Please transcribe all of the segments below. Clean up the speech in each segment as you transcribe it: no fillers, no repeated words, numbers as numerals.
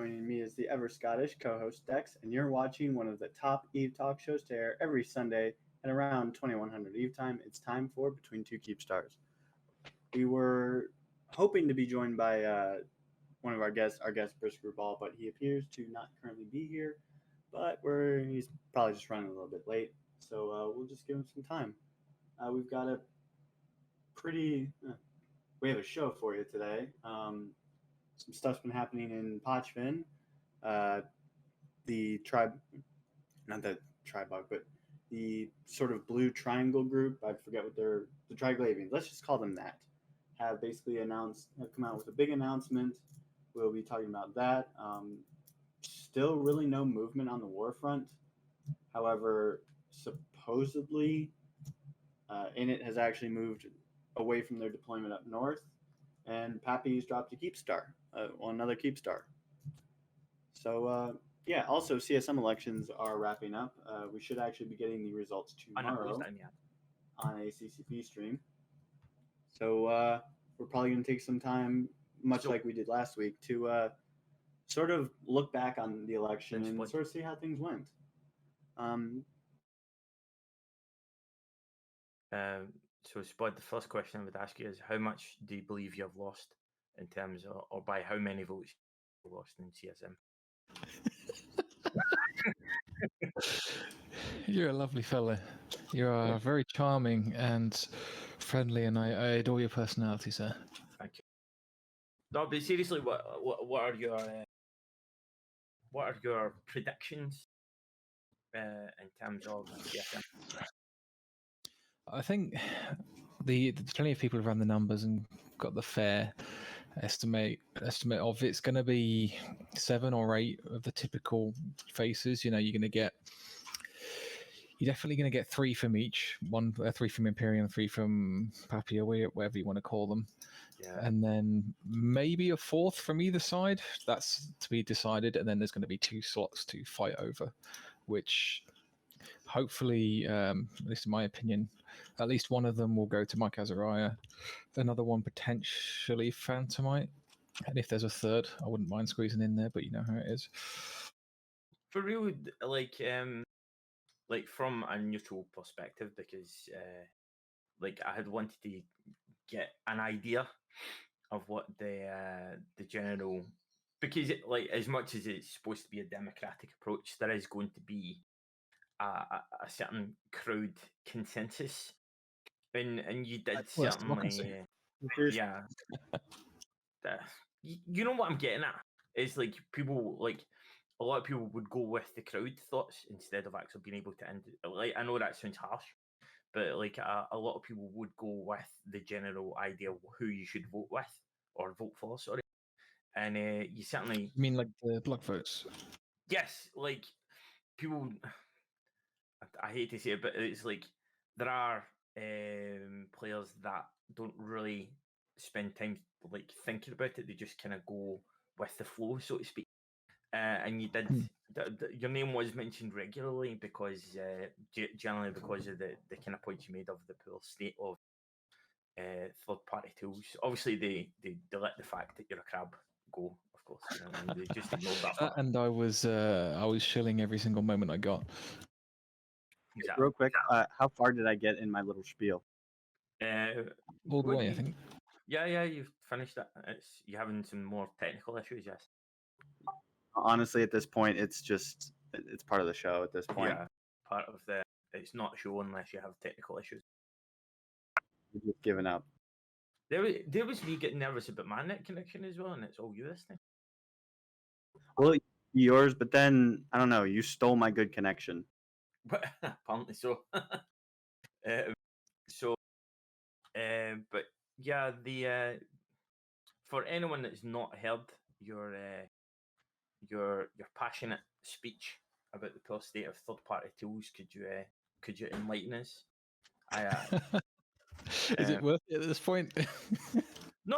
Joining me is the ever Scottish co host Dex, and you're watching one of the top Eve talk shows to air every Sunday at around 2100 Eve time. It's time for Between Two Keepstars. We were hoping to be joined by one of our guest Brisker Ball, but he appears to not currently be here. But he's probably just running a little bit late, so we'll just give him some time. We've got a pretty we have a show for you today. Some stuff's been happening in Pochven, the tribe, not the tribog, but the sort of blue triangle group. I forget what the Triglavians. Let's just call them that. Have come out with a big announcement. We'll be talking about that. Still, really no movement on the war front. However, supposedly, Init has actually moved away from their deployment up north, and Pappy's dropped a Keepstar, another Keepstar. So, also CSM elections are wrapping up. We should actually be getting the results tomorrow on a CCP stream. So we're probably going to take some time, much like we did last week, to sort of look back on the election and sort of see how things went. So, Spud, the first question I would ask you is, how much do you believe you have lost in terms of, or by how many votes you lost in CSM? You're a lovely fella. You are very charming and friendly, and I adore your personality, sir. Thank you. No, but seriously, what are your predictions in terms of CSM? I think there's plenty of people who run the numbers and got the fair estimate of it's going to be 7 or 8 of the typical faces. You're definitely going to get 3 from each. 3 from Imperium, 3 from Papia, whatever you want to call them. Yeah. And then maybe a 4th from either side. That's to be decided. And then there's going to be 2 slots to fight over, which hopefully, at least in my opinion, at least one of them will go to Mike Azariah. Another one potentially Phantomite. And if there's a 3rd, I wouldn't mind squeezing in there, but you know how it is. For real, like from a neutral perspective, because I had wanted to get an idea of what the general, because as much as it's supposed to be a democratic approach, there is going to be a certain crowd consensus, and you did certainly, yeah. You know what I'm getting at? It's like people a lot of people would go with the crowd thoughts instead of actually being able to I know that sounds harsh, but a lot of people would go with the general idea of who you should vote with or vote for, sorry. And you certainly mean like the block votes. Yes, people, I hate to say it, but it's there are players that don't really spend time thinking about it. They just kind of go with the flow, so to speak. And you did. Your name was mentioned regularly because generally because of the kind of points you made of the poor state of third-party tools. Obviously, they let the fact that you're a crab go, of course. You know what I mean? They just ignored that fact. And I was shilling every single moment I got. Exactly. Real quick, how far did I get in my little spiel? All the way, I think. Yeah, you've finished it. You're having some more technical issues, yes. Honestly, at this point, it's part of the show at this point. Yeah, part of it's not a show unless you have technical issues. You've just given up. There was me getting nervous about my net connection as well, and it's all you this time. Well, yours, but then, I don't know, you stole my good connection. But apparently so. But yeah, for anyone that's not heard your passionate speech about the poor state of third-party tools, could you enlighten us? Is it worth it at this point? No.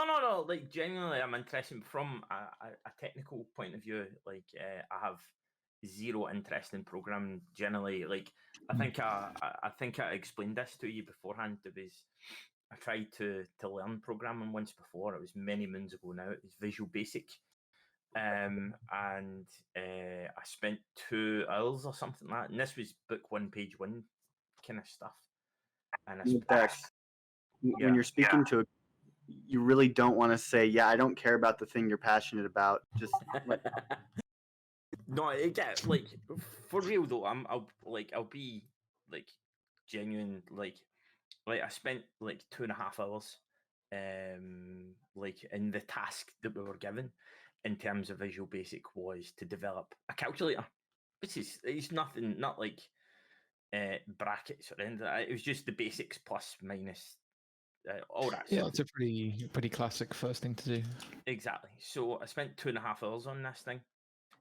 Genuinely, I'm interested from a technical point of view. I have zero interest in programming generally. I think I explained this to you beforehand. I tried to learn programming once before. It was many moons ago now. It was Visual Basic. and I spent 2 hours or something like that. And this was book 1, page 1 kind of stuff. And With that, when you're speaking to a, you really don't want to say, "Yeah, I don't care about the thing you're passionate about." Just like, no, it get like for real though. I'll be like genuine. Like I spent like 2.5 hours, like in the task that we were given, in terms of Visual Basic, was to develop a calculator, which is it's nothing, not like brackets or anything. It was just the basics plus minus all that Yeah, stuff. it's a pretty classic first thing to do. Exactly. So I spent 2.5 hours on this thing,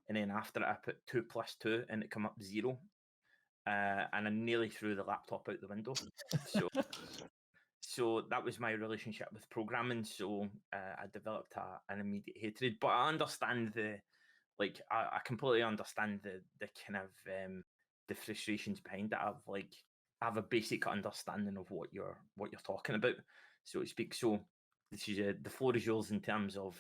and then after it, I put 2 plus 2, and it come up 0. And I nearly threw the laptop out the window. So that was my relationship with programming. So I developed an immediate hatred. But I understand I completely understand the kind of the frustrations behind it. I have a basic understanding of what you're talking about, so to speak. So this is the floor is yours in terms of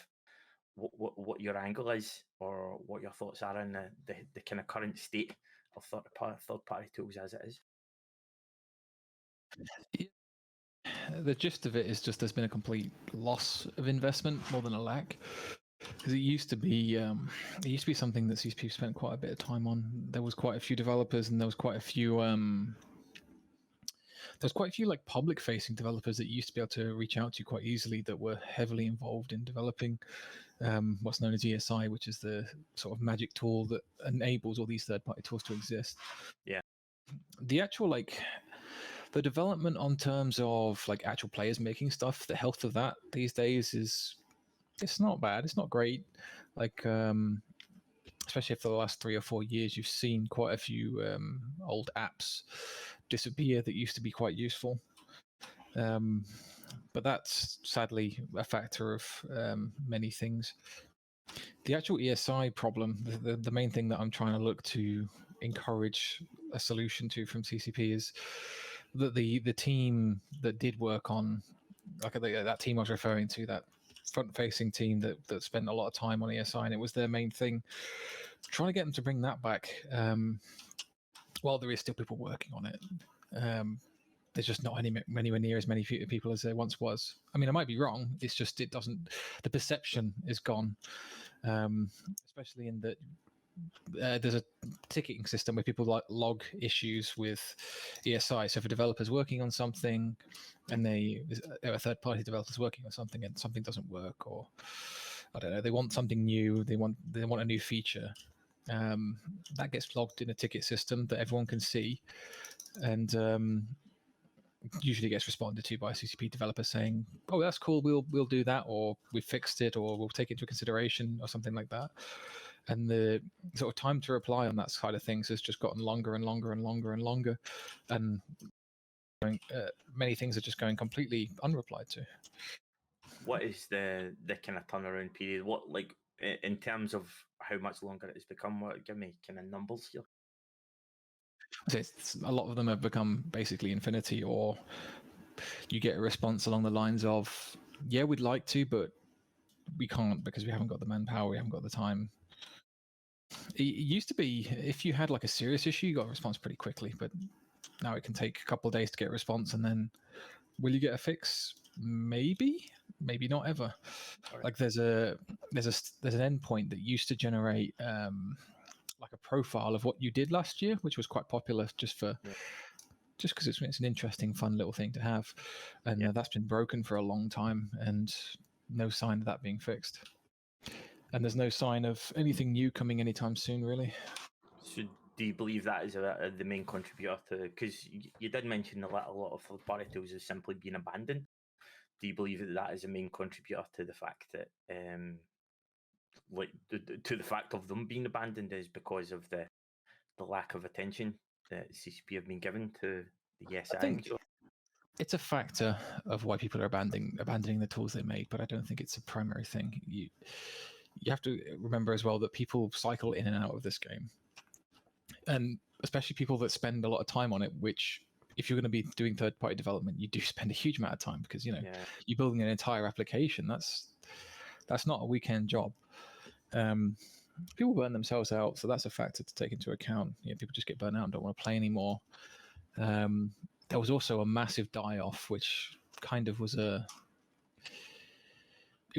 what your angle is, or what your thoughts are on the kind of current state of third party tools as it is. The gist of it is just there's been a complete loss of investment more than a lack. Because it used to be something that CCP spent quite a bit of time on. There was quite a few developers, and there was quite a few like public-facing developers that you used to be able to reach out to quite easily, that were heavily involved in developing what's known as ESI, which is the sort of magic tool that enables all these third-party tools to exist. Yeah. The actual the development on terms of like actual players making stuff, the health of that these days it's not bad. It's not great. Like especially for the last 3 or 4 years, you've seen quite a few old apps disappear that used to be quite useful. But that's sadly a factor of many things. The actual ESI problem, the main thing that I'm trying to look to encourage a solution to from CCP, is that the team that did work on, like that team I was referring to, that front-facing team that spent a lot of time on ESI, and it was their main thing, trying to get them to bring that back. While there is still people working on it, there's just not anywhere near as many people as there once was. I mean, I might be wrong. It's just the perception is gone, especially in that there's a ticketing system where people log issues with ESI. So if a developer's working on something, and there are third-party developers working on something, and something doesn't work, or I don't know, they want something new, they want a new feature, that gets logged in a ticket system that everyone can see, and usually gets responded to by a CCP developer saying, "Oh, that's cool. We'll do that," or "We fixed it," or "We'll take it into consideration," or something like that. And the sort of time to reply on that side of things has just gotten longer and longer and longer and longer, and many things are just going completely unreplied to. What is the kind of turnaround period? What, like, in terms of how much longer it has become? Give me kind of numbers here. So a lot of them have become basically infinity, or you get a response along the lines of, "Yeah, we'd like to, but we can't because we haven't got the manpower, we haven't got the time." It used to be if you had like a serious issue, you got a response pretty quickly, but now it can take a couple of days to get a response, and then will you get a fix? Maybe not ever. Right. Like there's an endpoint that used to generate like a profile of what you did last year, which was quite popular just because it's an interesting, fun little thing to have, and that's been broken for a long time, and no sign of that being fixed. And there's no sign of anything new coming anytime soon, really. So do you believe that is the main contributor to, because you did mention a lot of third-party tools as simply being abandoned? Do you believe that is a main contributor to the fact that, to the fact of them being abandoned, is because of the lack of attention that CCP have been given to the ESI? I think it's a factor of why people are abandoning the tools they make, but I don't think it's a primary thing. You have to remember as well that people cycle in and out of this game, and especially people that spend a lot of time on it, which, if you're going to be doing third-party development, you do spend a huge amount of time, because you're building an entire application. That's not a weekend job. People burn themselves out, so that's a factor to take into account. People just get burnt out and don't want to play anymore. There was also a massive die-off, which kind of was it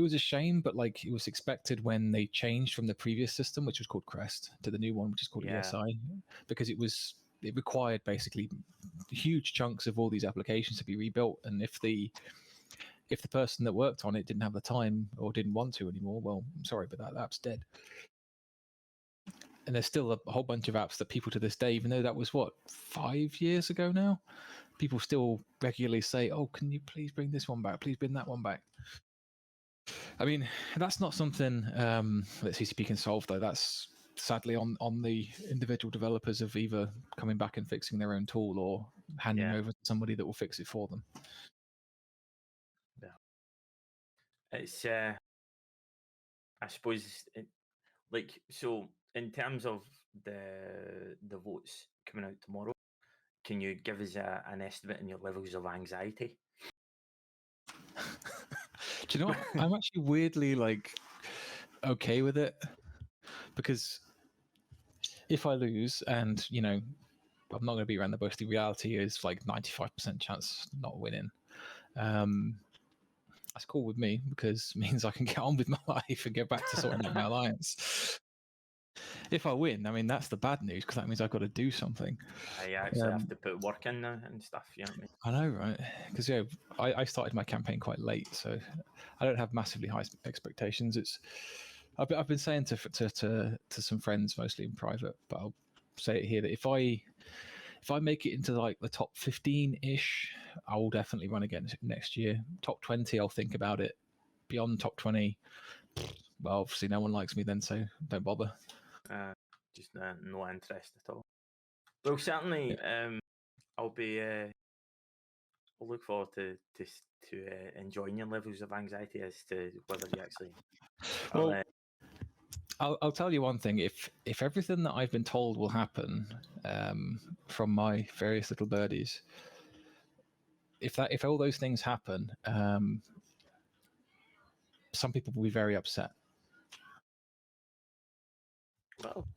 was a shame, but like it was expected when they changed from the previous system, which was called Crest, to the new one, which is called ESI, because it required basically huge chunks of all these applications to be rebuilt, and if the person that worked on it didn't have the time or didn't want to anymore, well, I'm sorry, but that app's dead. And there's still a whole bunch of apps that people to this day, even though that was 5 years ago now, people still regularly say, "Oh, can you please bring this one back? Please bring that one back." I mean, that's not something that CCP can solve, though. That's sadly on the individual developers of either coming back and fixing their own tool or handing over to somebody that will fix it for them. Yeah, it's I suppose so. In terms of the votes coming out tomorrow, can you give us an estimate in your levels of anxiety? Do you know what? I'm actually weirdly okay with it, because if I lose and I'm not going to be around the bush, the reality is 95% chance not winning. That's cool with me, because it means I can get on with my life and get back to sorting out my alliance. If I win, I mean, that's the bad news, because that means I've got to do something. I actually have to put work in now and stuff, you know what I mean? I know, right? Because I started my campaign quite late, so I don't have massively high expectations. I've been saying to some friends, mostly in private, but I'll say it here, that if I make it into the top 15-ish, I will definitely run again next year. Top 20, I'll think about it. Beyond top 20, well, obviously no one likes me then, so don't bother. Just no interest at all. Well, certainly, I'll look forward to enjoying your levels of anxiety as to whether you actually. Well, I'll tell you one thing: if everything that I've been told will happen from my various little birdies, if all those things happen, some people will be very upset. Well,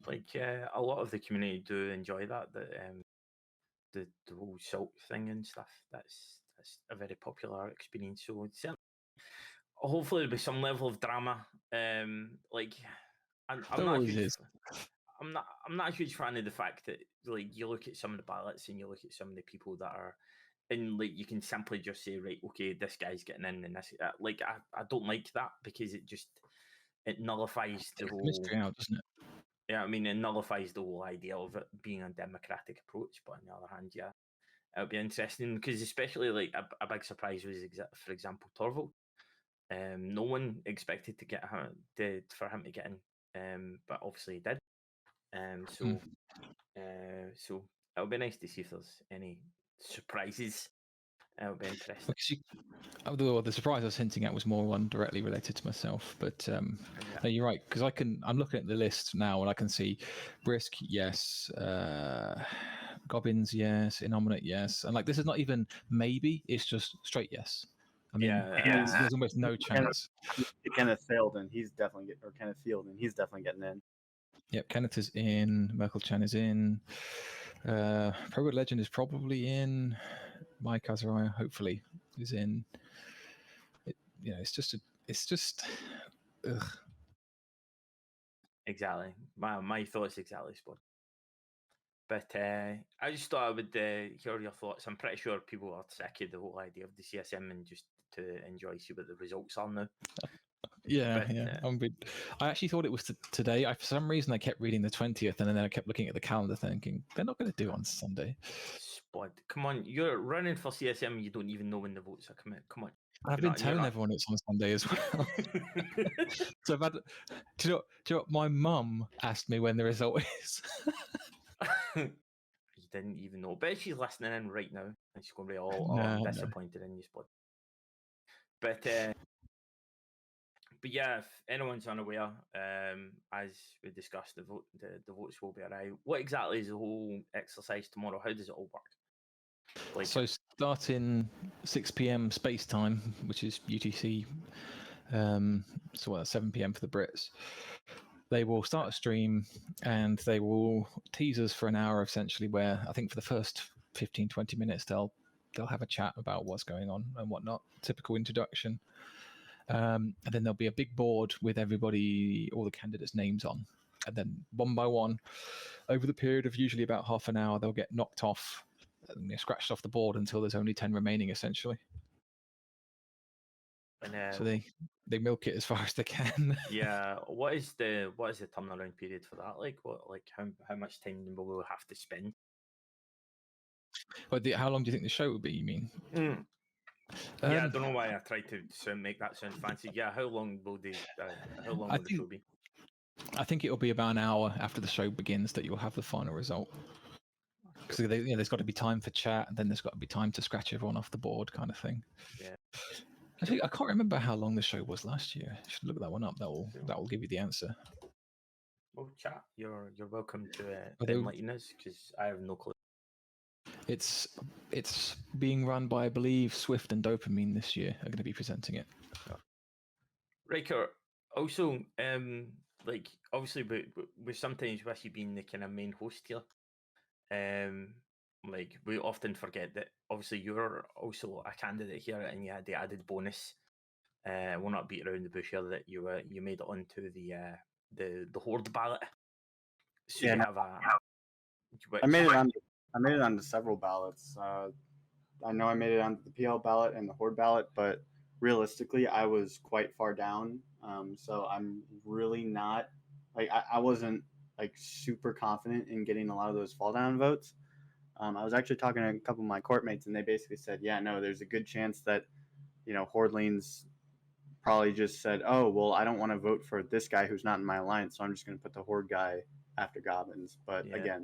a lot of the community do enjoy that. The whole salt thing and stuff. That's a very popular experience. So hopefully there'll be some level of drama. I'm not a huge fan of the fact that you look at some of the ballots and you look at some of the people that are, and you can simply just say, right, okay, this guy's getting in, and this I don't like that, because it nullifies the whole mystery out, doesn't it? Yeah, I mean, it nullifies the whole idea of it being a democratic approach. But on the other hand, yeah, it'll be interesting, because especially a big surprise was, for example, Torvald. No one expected to get for him to get in, but obviously he did. So it'll be nice to see if there's any surprises. It'll be interesting. Although the surprise I was hinting at was more one directly related to myself, but no, you're right, because I'm looking at the list now and I can see Brisk, yes, Gobbins, yes, Innominate, yes, and this is not even maybe, it's just straight yes. I mean, there's almost no chance. Kenneth Fielden, he's definitely getting in. Yep, Kenneth is in. Merkel Chan is in. Pro Legend is probably in. Mike Azariah hopefully is in. It's just. Ugh. Exactly. My thoughts exactly, Spud. But I just thought I would hear your thoughts. I'm pretty sure people are sick of the whole idea of the CSM and just to enjoy, see what the results are now. I actually thought it was today. For some reason, I kept reading the 20th, and then I kept looking at the calendar, thinking they're not going to do it on Sunday. Spud, come on! You're running for CSM. You don't even know when the votes are coming. Come on! I've been telling everyone it's on Sunday as well. So I've had. Do you know what? My mum asked me when the result is. You didn't even know, but she's listening in right now, and she's going to be all disappointed in you, Spud. But yeah, if anyone's unaware, as we discussed, the votes will be arrived. What exactly is the whole exercise tomorrow? How does it all work? So starting 6 p.m. space time, which is UTC So 7 p.m. for the Brits. They will start a stream and they will tease us for an hour, essentially, where I think for the first 15, 20 minutes, they'll have a chat about what's going on and whatnot, typical introduction. And then there'll be a big board with everybody, all the candidates' names on. And then one by one, over the period of usually about half an hour, they'll get knocked off and they're scratched off the board until there's only 10 remaining, essentially. And So they milk it as far as they can. yeah, what is the turnaround period for that? Like, how much time will we have to spend? But how long do you think the show will be? You mean? Yeah, I don't know why I tried to make that sound fancy. Yeah, how long will the show be? I think it'll be about an hour after the show begins that you'll have the final result. Because there's got to be time for chat, and then there's got to be time to scratch everyone off the board, kind of thing. Yeah. Actually, I can't remember how long the show was last year. I should look that one up. That will give you the answer. Well, chat, you're welcome to enlighten us, because I have no clue. It's being run by, I believe, Swift and Dopamine this year are going to be presenting it. Riker, also, like, obviously, we sometimes wish you being the kind of main host here. Like, we often forget that obviously you're also a candidate here, and you had the added bonus. We'll not beat around the bush here that you made it onto the Horde ballot. So you have a. I made it onto several ballots. I know I made it onto the PL ballot and the Horde ballot, but realistically, I was quite far down. So I'm really not like I wasn't like super confident in getting a lot of those fall down votes. I was actually talking to a couple of my courtmates, and they basically said, "Yeah, no, there's a good chance that Hordelings probably just said, oh, well, I don't want to vote for this guy who's not in my alliance, so I'm just going to put the Horde guy after Goblins." But again,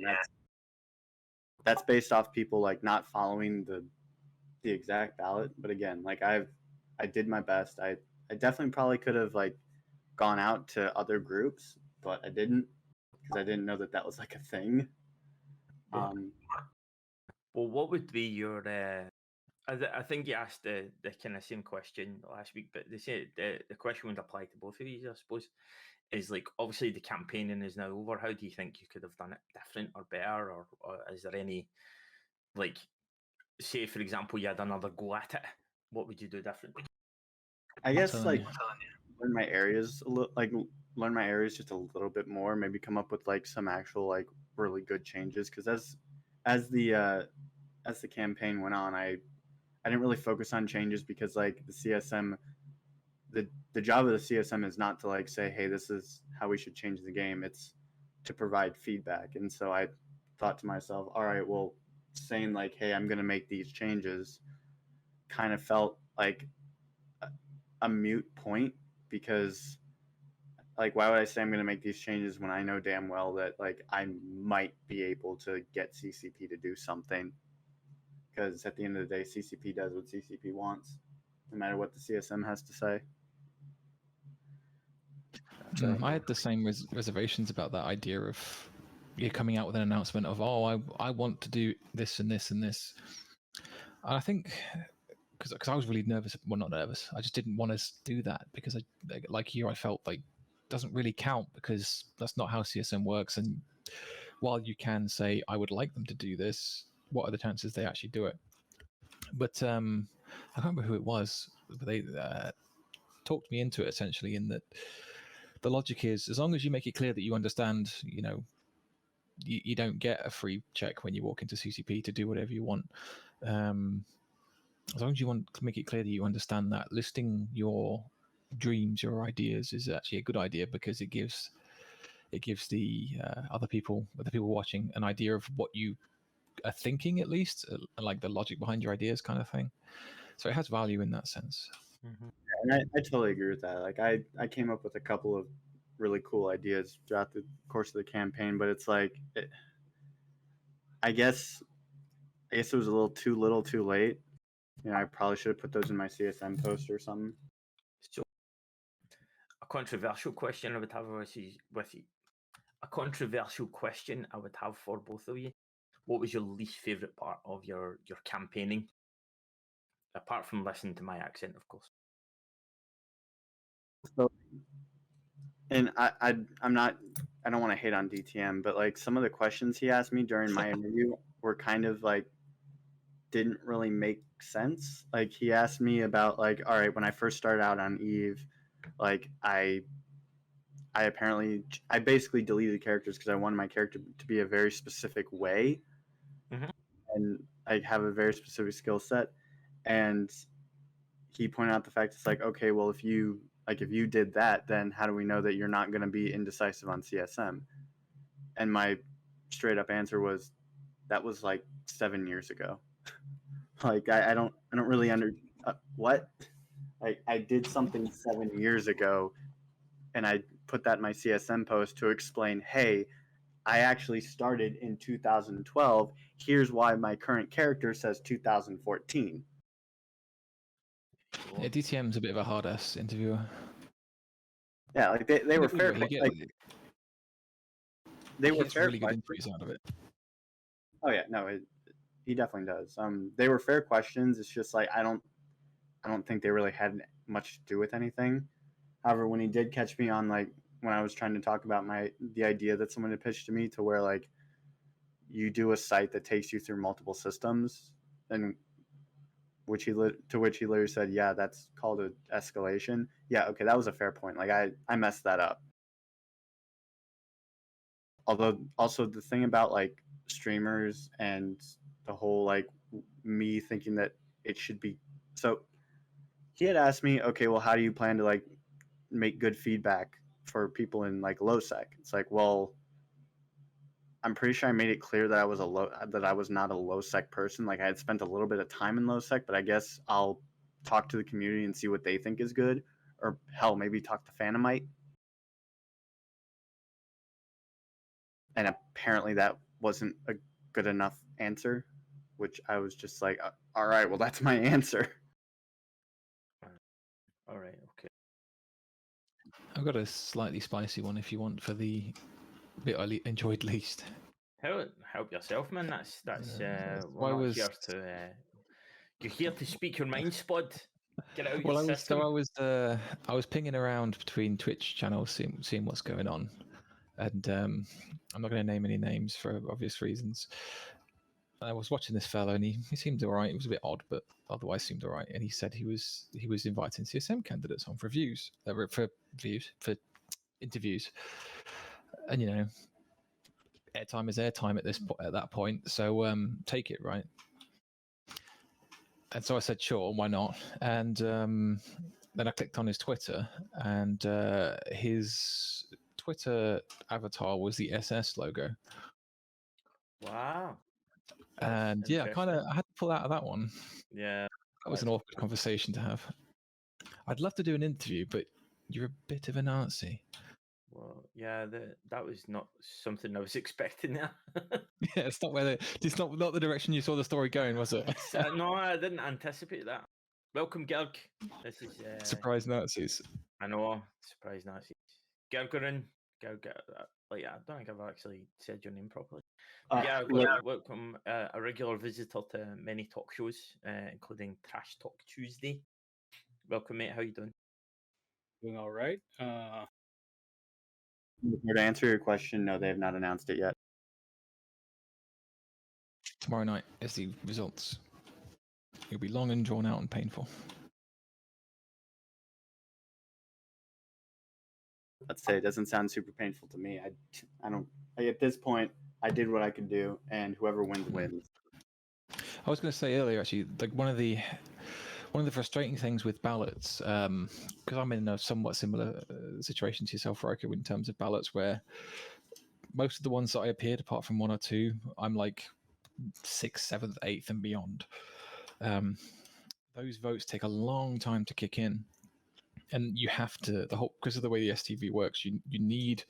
that's based off people like not following the exact ballot. But again, like I did my best. I definitely probably could have like gone out to other groups, but I didn't because I didn't know that was like a thing. Well, what would be your? I think you asked the kind of same question last week, but they say the question would apply to both of you, I suppose. Is like, obviously the campaigning is now over. How do you think you could have done it different or better, or is there any, like, say for example you had another go at it, what would you do different? I guess like learn my areas a little, like learn my areas just a little bit more. Maybe come up with like some actual like really good changes. Because as the campaign went on, I didn't really focus on changes because like the CSM, the job of the CSM is not to like say, hey, this is how we should change the game. It's to provide feedback. And so I thought to myself, all right, well, saying like, hey, I'm going to make these changes kind of felt like a moot point, because like, why would I say I'm going to make these changes when I know damn well that like I might be able to get CCP to do something? Because at the end of the day, CCP does what CCP wants, no matter what the CSM has to say. I had the same reservations about that idea of you coming out with an announcement of, oh, I want to do this and this and this. And I think because I was really nervous. Well, not nervous. I just didn't want to do that because like you, I felt like it doesn't really count because that's not how CSM works. And while you can say, I would like them to do this, what are the chances they actually do it? But I can't remember who it was, but they talked me into it essentially, in that the logic is, as long as you make it clear that you understand, you don't get a free check when you walk into CCP to do whatever you want. As long as you want to make it clear that you understand that, listing your dreams, your ideas is actually a good idea, because it gives the other people, the people watching, an idea of what you are thinking, at least, like the logic behind your ideas, kind of thing. So it has value in that sense. Mm-hmm. And I totally agree with that. Like I came up with a couple of really cool ideas throughout the course of the campaign, but it's like I guess it was a little too late. I probably should have put those in my CSM post or something. So, a controversial question I would have with you. A controversial question I would have for both of you. What was your least favourite part of your campaigning? Apart from listening to my accent, of course. So, and I'm not, I don't want to hate on DTM, but like some of the questions he asked me during my interview were kind of like didn't really make sense. Like he asked me about like, all right, when I first started out on Eve, like I apparently I basically deleted characters because I wanted my character to be a very specific way, and I have a very specific skill set. And he pointed out the fact it's like, okay, well, if you did that, then how do we know that you're not going to be indecisive on CSM? And my straight up answer was, that was like 7 years ago. Like I don't really what. Like I did something 7 years ago, and I put that in my CSM post to explain, hey, I actually started in 2012. Here's why my current character says 2014. Yeah, DTM's a bit of a hard ass interviewer. Yeah, like they were fair. He Like they were gets fair. really good interviews out of it. Oh yeah, no, he definitely does. They were fair questions. It's just like I don't think they really had much to do with anything. However, when he did catch me on like when I was trying to talk about the idea that someone had pitched to me to where like you do a site that takes you through multiple systems, and which he literally said, yeah, that's called an escalation. Yeah, okay, that was a fair point. Like I messed that up. Although also the thing about like streamers and the whole like me thinking that it should be so he had asked me, okay, well, how do you plan to like make good feedback for people in like low sec? It's like, well, I'm pretty sure I made it clear that I was not a low sec person. Like I had spent a little bit of time in low sec, but I guess I'll talk to the community and see what they think is good, or hell, maybe talk to Phantomite. And apparently that wasn't a good enough answer, which I was just like, all right, well, that's my answer. All right, okay. I've got a slightly spicy one if you want for the bit I enjoyed least. Help yourself, man. That's Well, I we're not was- here to. You're here to speak your mind, Spud. Get out Well, your system. I was pinging around between Twitch channels, seeing what's going on, and I'm not going to name any names for obvious reasons. I was watching this fellow, and he seemed alright. It was a bit odd, but otherwise seemed alright. And he said he was inviting CSM candidates on for for interviews, and you know, airtime is airtime at that point. So take it, right? And so I said, sure, why not? And then I clicked on his Twitter, and his Twitter avatar was the SS logo. Wow. And yeah, I had to pull out of that one. Yeah. That was an awkward conversation to have. I'd love to do an interview, but you're a bit of a Nazi. Well, yeah, that was not something I was expecting there. Yeah, it's not not the direction you saw the story going, was it? No, I didn't anticipate that. Welcome, Gerg. This is surprise Nazis. I know, surprise Nazis. Gergerin, like I don't think I've actually said your name properly. Welcome, a regular visitor to many talk shows, including Trash Talk Tuesday. Welcome, mate. How you doing? Doing all right. To answer your question, no, they have not announced it yet. Tomorrow night is the results. It'll be long and drawn out and painful. Let's say it doesn't sound super painful to me. I don't. At this point, I did what I could do, and whoever wins wins. I was going to say earlier, actually, like one of the frustrating things with ballots, because I'm in a somewhat similar situation to yourself, Riker, in terms of ballots, where most of the ones that I appeared, apart from one or two, I'm like 6th, 7th, 8th, and beyond. Those votes take a long time to kick in, and you have to because of the way the STV works, you need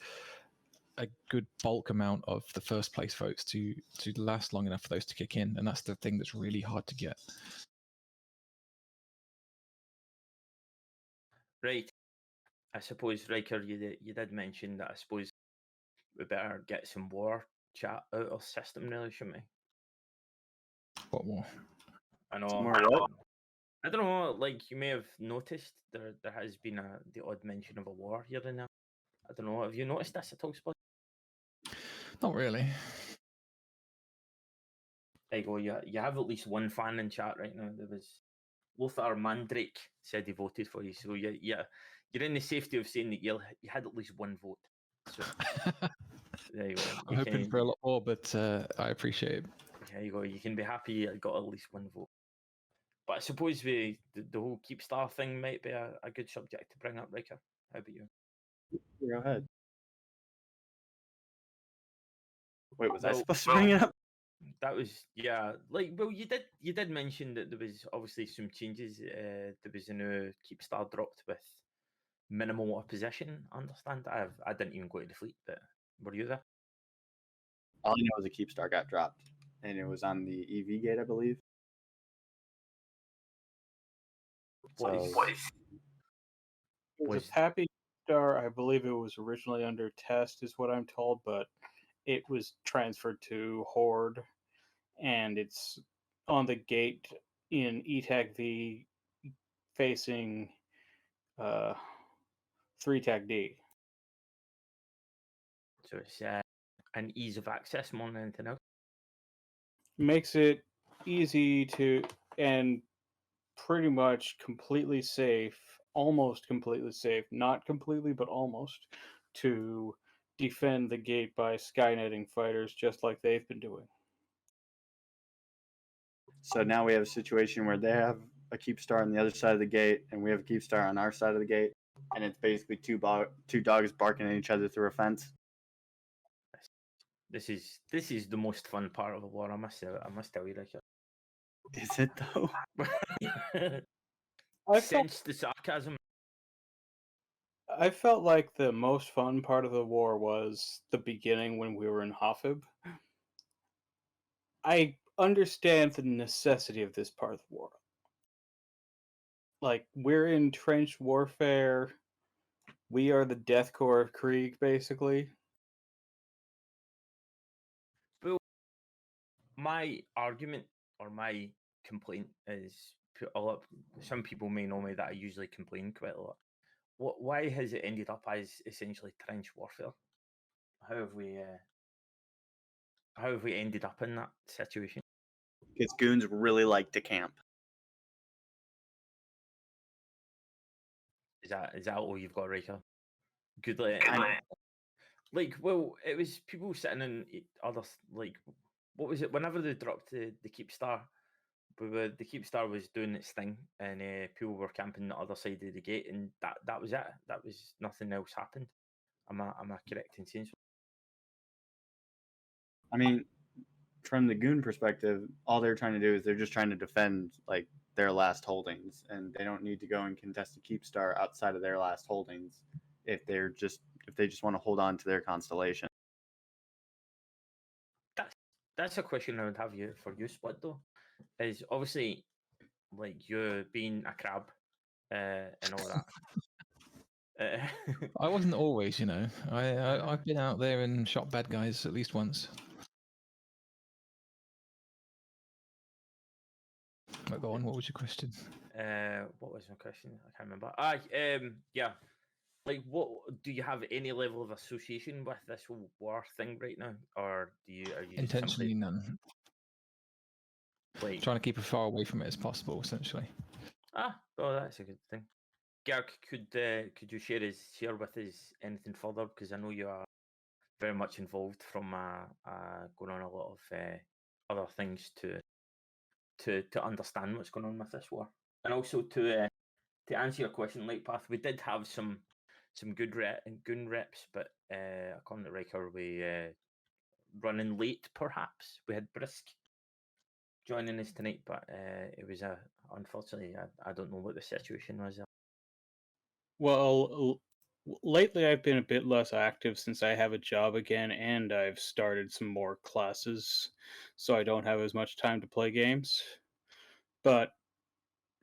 a good bulk amount of the first place votes to last long enough for those to kick in, and that's the thing that's really hard to get. Right. I suppose, Riker, you did mention that. I suppose we better get some war chat out of system, really, shouldn't we? What more? I know. More what? I don't know. Like you may have noticed, there has been the odd mention of a war here and there. I don't know. Have you noticed this at all, Spud? Not really. There you go. You have at least one fan in chat right now. There was Lothar Mandrake said he voted for you, so you're in the safety of saying that you had at least one vote. So there you go. I'm hoping for a lot more, but I appreciate it. There you go. You can be happy you got at least one vote. But I suppose the whole Keepstar thing might be a good subject to bring up, Riker. How about you? Go ahead. Wait, was I supposed to bring it up? That was you did mention that there was obviously some changes. There was a new Keepstar dropped with minimal opposition. I understand. I didn't even go to the fleet, but were you there? All I know is a Keepstar got dropped, and it was on the EV gate, I believe. It was a Pappy Star. I believe it was originally under test, is what I'm told, but it was transferred to Horde, and it's on the gate in ETAC V facing 3TAC D. So it's an ease of access more than anything else. Makes it easy to and pretty much completely safe, almost completely safe, not completely, but almost, to defend the gate by skynetting fighters just like they've been doing. So now we have a situation where they have a Keepstar on the other side of the gate, and we have a Keepstar on our side of the gate, and it's basically two dogs barking at each other through a fence. This is the most fun part of the war. I must tell you, Richard. Is it though? Sense the sarcasm. I felt like the most fun part of the war was the beginning when we were in Hafib. I understand the necessity of this part of the war. Like, we're in trench warfare. We are the deathcore of Krieg, basically. Well, my argument or my complaint is some people may know me that I usually complain quite a lot. Why has it ended up as essentially trench warfare? How have we ended up in that situation? Because goons really like to camp. Is that all you've got, Riker? Good well, it was people sitting in other what was it? Whenever they dropped the Keepstar, the Keepstar was doing its thing, and people were camping the other side of the gate, and that was it. That was nothing else happened. Am I correct in saying so? I mean, from the goon perspective, all they're trying to do is they're just trying to defend like their last holdings, and they don't need to go and contest a Keepstar outside of their last holdings if they just want to hold on to their constellation. That's a question I would have for you, Split, though. Is obviously like you being a crab and all that. I wasn't always, I've been out there and shot bad guys at least once. But go on, what was your question? What was my question? I can't remember. Yeah. Like, what do you have any level of association with this whole war thing right now, or are you intentionally simply... none? Trying to keep as far away from it as possible, essentially. Oh, that's a good thing. Garg, could you share with us anything further? Because I know you are very much involved from going on a lot of other things to understand what's going on with this war, and also to answer your question, Lightpath, we did have some good goon reps, but according to Riker, we running late. Perhaps we had Brisk joining us tonight, but it was unfortunately I don't know what the situation was. Well, lately I've been a bit less active since I have a job again, and I've started some more classes, so I don't have as much time to play games. But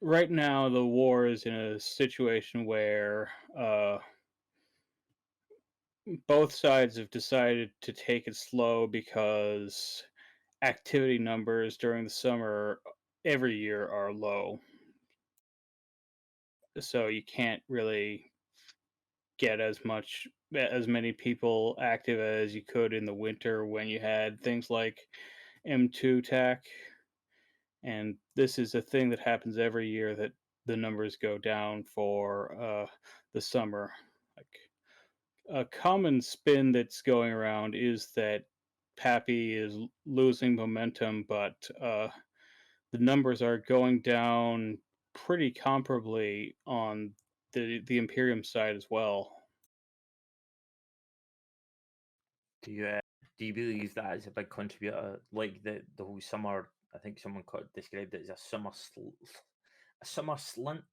right now the war is in a situation where both sides have decided to take it slow because activity numbers during the summer every year are low. so you can't really get as many people active as you could in the winter when you had things like M2 TAC. And this is a thing that happens every year, that the numbers go down for the summer. Like, a common spin that's going around is that Pappy is losing momentum, but the numbers are going down pretty comparably on the Imperium side as well. Do you believe that is a big contributor? Like the whole summer, I think someone described it as a summer slint.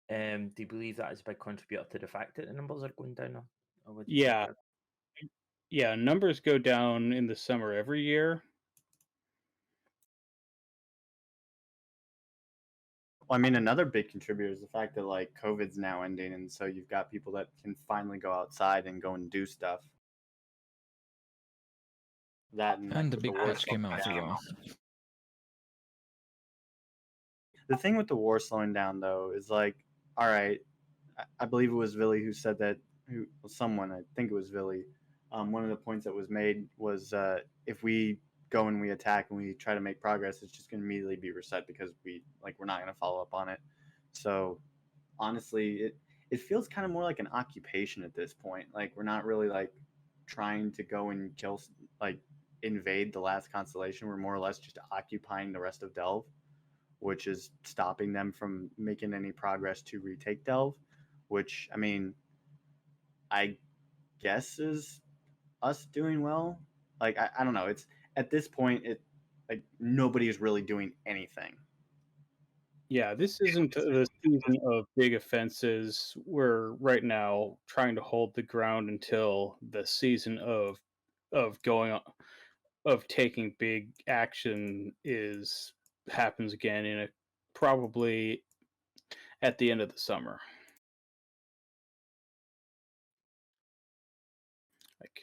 Do you believe that is a big contributor to the fact that the numbers are going down? Or what do you think Yeah, there? yeah, numbers go down in the summer every year. Well, I mean, another big contributor is the fact that like COVID's now ending, and so you've got people that can finally go outside and go and do stuff. That and, like, And the with big war patch came slowing out as down. well. The thing with the war slowing down, though, is like, all right, I believe it was Villy who said that. Someone, I think it was Villy. One of the points that was made was if we go and we attack and we try to make progress, it's just going to immediately be reset because we're not going to follow up on it. So honestly, it feels kind of more like an occupation at this point. Like we're not really like trying to go and kill, like invade the last constellation. We're more or less just occupying the rest of Delve, which is stopping them from making any progress to retake Delve, which I mean, I guess is us doing well. Like I don't know. It's at this point it like nobody is really doing anything. Yeah, this isn't the season of big offenses. We're right now trying to hold the ground until the season of taking big action is happens again in a probably at the end of the summer. Like,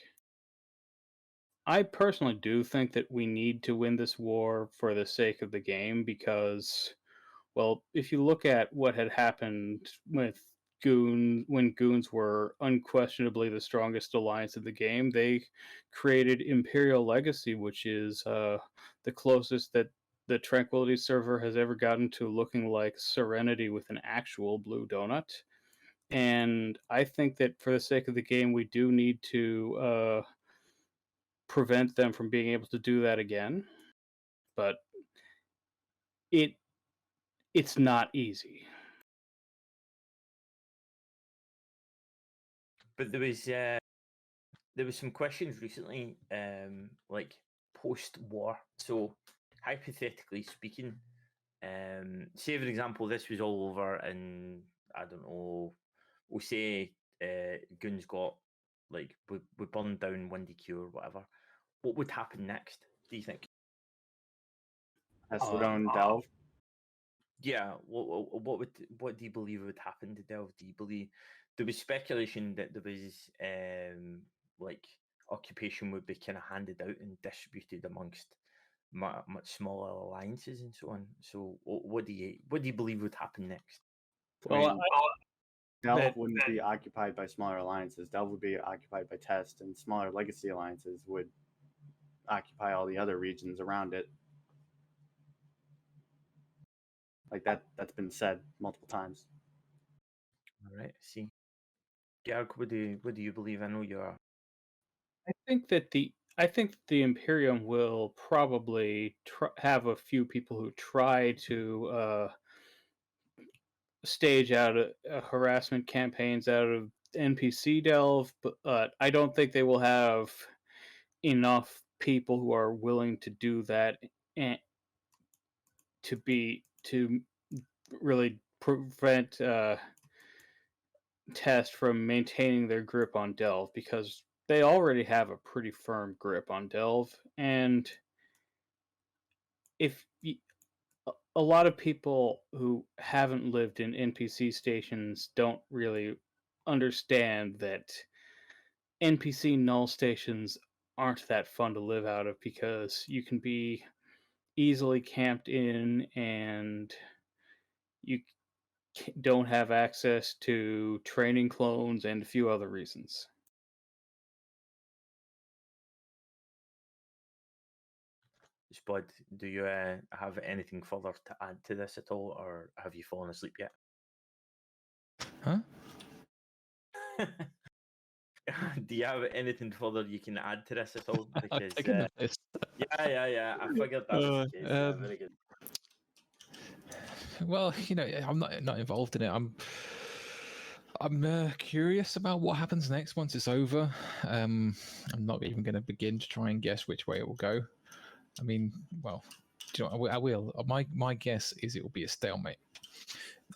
I personally do think that we need to win this war for the sake of the game because, well, if you look at what had happened with when Goons were unquestionably the strongest alliance in the game, they created Imperial Legacy, which is the closest that the Tranquility server has ever gotten to looking like Serenity with an actual blue donut. And I think that for the sake of the game, we do need to prevent them from being able to do that again. But it's not easy. But there was some questions recently, like post-war. So hypothetically speaking, say for example, this was all over, and I don't know, we'll say Goons got like we burned down Windy Q or whatever. What would happen next? Do you think? Estradone, Delve. Yeah, what do you believe would happen to Delve? Do you believe there was speculation that there was like occupation would be kind of handed out and distributed amongst much smaller alliances and so on. So what do you believe would happen next? Well, Delve wouldn't be occupied by smaller alliances. Delve would be occupied by Test, and smaller legacy alliances would occupy all the other regions around it. Like that's been said multiple times. All right, see. Garg, what do you believe? I know you are. I think that the Imperium will probably have a few people who try to stage out harassment campaigns out of NPC Delve, but I don't think they will have enough people who are willing to do that and to really prevent Test from maintaining their grip on Delve, because they already have a pretty firm grip on Delve, and if a lot of people who haven't lived in NPC stations don't really understand that NPC null stations aren't that fun to live out of, because you can be easily camped in, and don't have access to training clones and a few other reasons. Spud, do you have anything further to add to this at all, or have you fallen asleep yet? Huh? Do you have anything further you can add to this at all? I'm Because taking the piss. yeah, I figured that was the case. Yeah, very good. Well, I'm not involved in it. I'm curious about what happens next once it's over. I'm not even going to begin to try and guess which way it will go. I mean, well, do you know, I will. My guess is it will be a stalemate,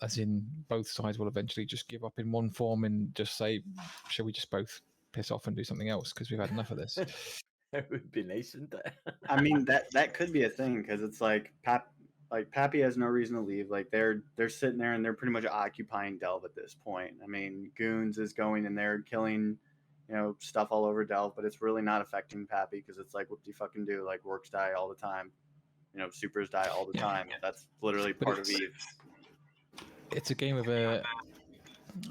as in both sides will eventually just give up in one form and just say, "Shall we just both piss off and do something else because we've had enough of this?" It would be nice, wouldn't it? I mean, that could be a thing because it's like Pappy has no reason to leave. Like they're sitting there and they're pretty much occupying Delve at this point. I mean, Goons is going in there killing, stuff all over Delve, but it's really not affecting Pappy because it's like, what do you fucking do? Like works die all the time, supers die all the time. That's literally But part of Eve. It's a game of a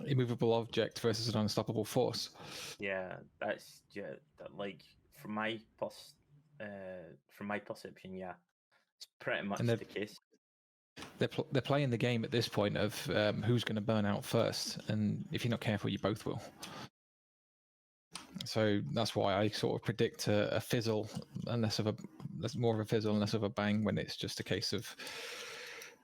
immovable object versus an unstoppable force. Yeah, that's like from my perception, yeah, it's pretty much And the case. They're playing the game at this point of who's going to burn out first, and if you're not careful, you both will. So that's why I sort of predict a fizzle, more of a fizzle and less of a bang, when it's just a case of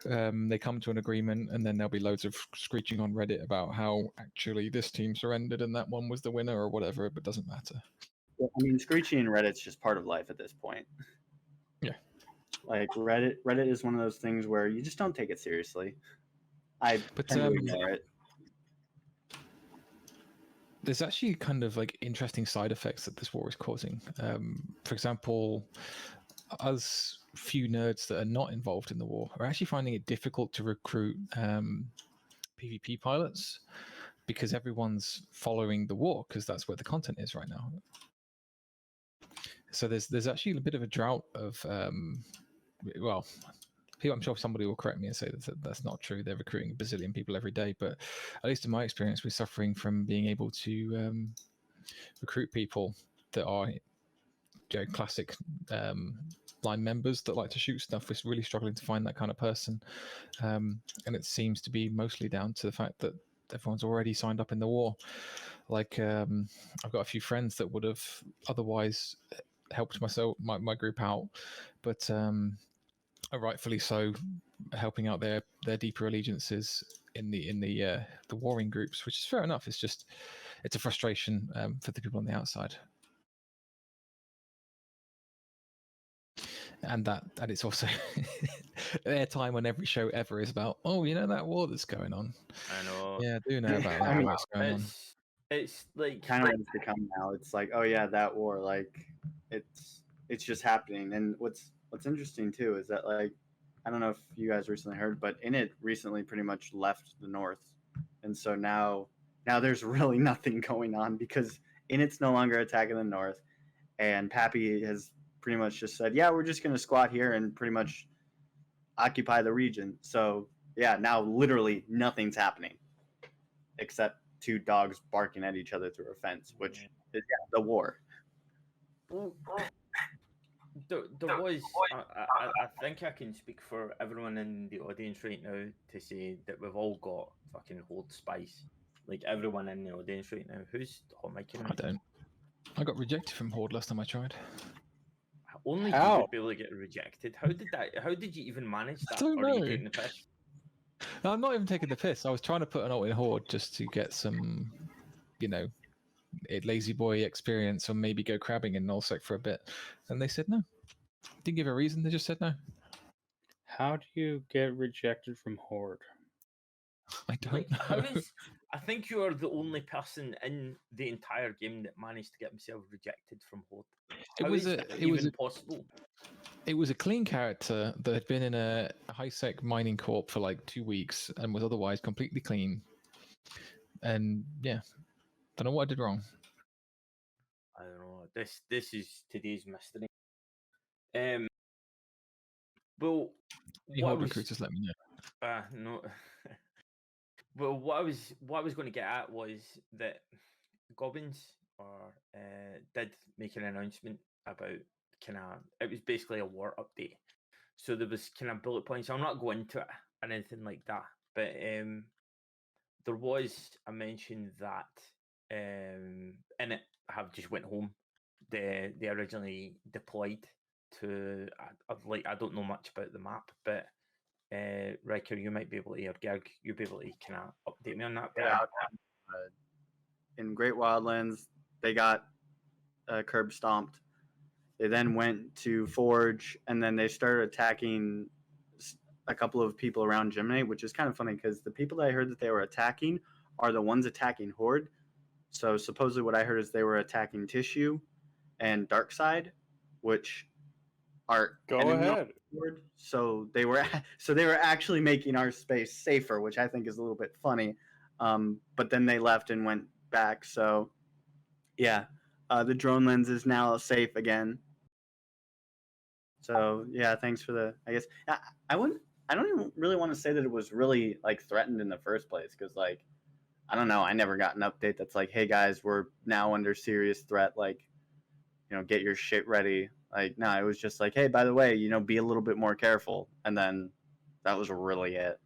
they come to an agreement, and then there'll be loads of screeching on Reddit about how actually this team surrendered and that one was the winner or whatever, but it doesn't matter. I mean, screeching in Reddit's just part of life at this point. Yeah. Like Reddit is one of those things where you just don't take it seriously. I tend to ignore it. There's actually kind of like interesting side effects that this war is causing. For example, us few nerds that are not involved in the war are actually finding it difficult to recruit PvP pilots because everyone's following the war because that's where the content is right now. So there's actually a bit of a drought of I'm sure somebody will correct me and say that that's not true. They're recruiting a bazillion people every day, but at least in my experience, we're suffering from being able to recruit people that are classic line members that like to shoot stuff. We're really struggling to find that kind of person, and it seems to be mostly down to the fact that everyone's already signed up in the war. Like I've got a few friends that would have otherwise helped my group out, but rightfully so, helping out their deeper allegiances in the warring groups, which is fair enough. It's a frustration for the people on the outside, and it's also their time on every show ever is about that war that's going on. I know. Yeah, I do know about that. What's going on? It's like kind of what it's become now. It's like, oh yeah, that war, like it's just happening. And what's interesting too is that, like, I don't know if you guys recently heard, but Init recently pretty much left the North, and so now there's really nothing going on because Init's no longer attacking the North, and Pappy has pretty much just said, yeah, we're just going to squat here and pretty much occupy the region. So yeah, now literally nothing's happening except two dogs barking at each other through a fence, which is the war. There was, I think I can speak for everyone in the audience right now to say that we've all got fucking Horde spice. Like everyone in the audience right now. Who's hot mic? I don't. I got rejected from Horde last time I tried. Only you would be able to get rejected. How did you even manage that? I don't know. Are you taking the piss? No, I'm not even taking the piss. I was trying to put an ult in Horde just to get some, lazy boy experience, or maybe go crabbing in nullsec for a bit. And they said no. Didn't give a reason. They just said no. How do you get rejected from Horde? I don't know. I think you are the only person in the entire game that managed to get himself rejected from Horde. How is that even possible? It was a clean character that had been in a high-sec mining corp for like 2 weeks and was otherwise completely clean. And yeah, don't know what I did wrong. I don't know. This is today's mystery. Well, Horde recruiters, let me know. No. Well, what I was going to get at was that Gobbins did make an announcement about it was basically a war update. So there was kind of bullet points. I'll not go into it or anything like that, but there was a mention that in it have just went home. They originally deployed to I don't know much about the map, but Riker, you might be able to, or Gerg, you'll be able to kind of update me on that. Yeah, in Great Wildlands, they got curb stomped. They then went to Forge, and then they started attacking a couple of people around Gemini, which is kind of funny because the people that I heard that they were attacking are the ones attacking Horde. So supposedly what I heard is they were attacking Tissue and Darkside, which are Go enemy ahead. Horde. So they were actually making our space safer, which I think is a little bit funny. But then they left and went back. So yeah, the drone lens is now safe again. So yeah, thanks for the. I guess I wouldn't. I don't even really want to say that it was really like threatened in the first place because like I don't know. I never got an update that's like, hey guys, we're now under serious threat. Like, get your shit ready. Like, no, it was just like, hey, by the way, be a little bit more careful. And then that was really it.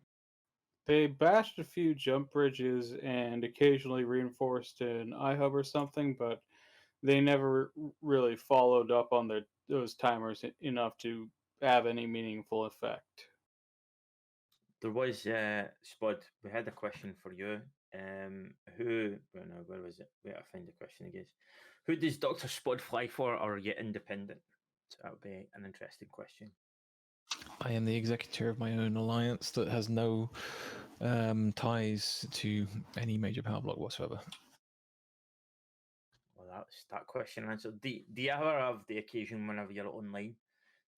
They bashed a few jump bridges and occasionally reinforced an iHub or something, but they never really followed up on those timers enough to have any meaningful effect. There was Spud. We had a question for you. Who? Well, no, where was it? Wait, I find the question again. Who does Doctor Spud fly for, or are you independent? So that would be an interesting question. I am the executor of my own alliance that has no ties to any major power block whatsoever. Well, that's that question answered. Do you ever have the occasion whenever you're online?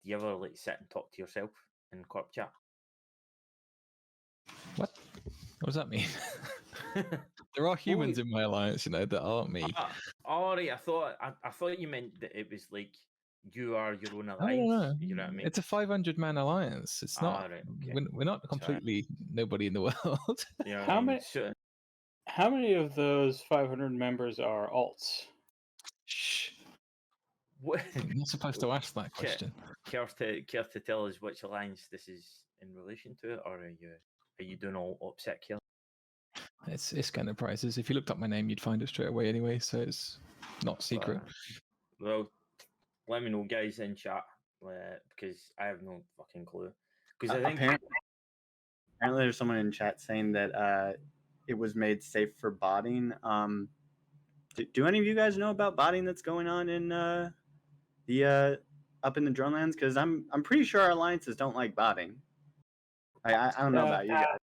Do you ever like sit and talk to yourself in corp chat? What? What does that mean? There are humans in my alliance, that aren't me. All right, I thought you meant that it was like you are your own alliance. No. You know what I mean? It's a 500-man alliance. It's not. Right, okay. We're not completely nobody in the world. Yeah. How many of those 500 members are alts? Shh. What? You're not supposed to ask that question. Care to tell us which alliance this is in relation to, or are you doing all upset kill? It's Enterprises. If you looked up my name, you'd find it straight away anyway, so it's not secret. Well, let me know, guys, in chat, because I have no fucking clue. Because I think apparently there's someone in chat saying that it was made safe for botting. Do any of you guys know about botting that's going on in the up in the drone lands? Because I'm pretty sure our alliances don't like botting. I don't know about you guys.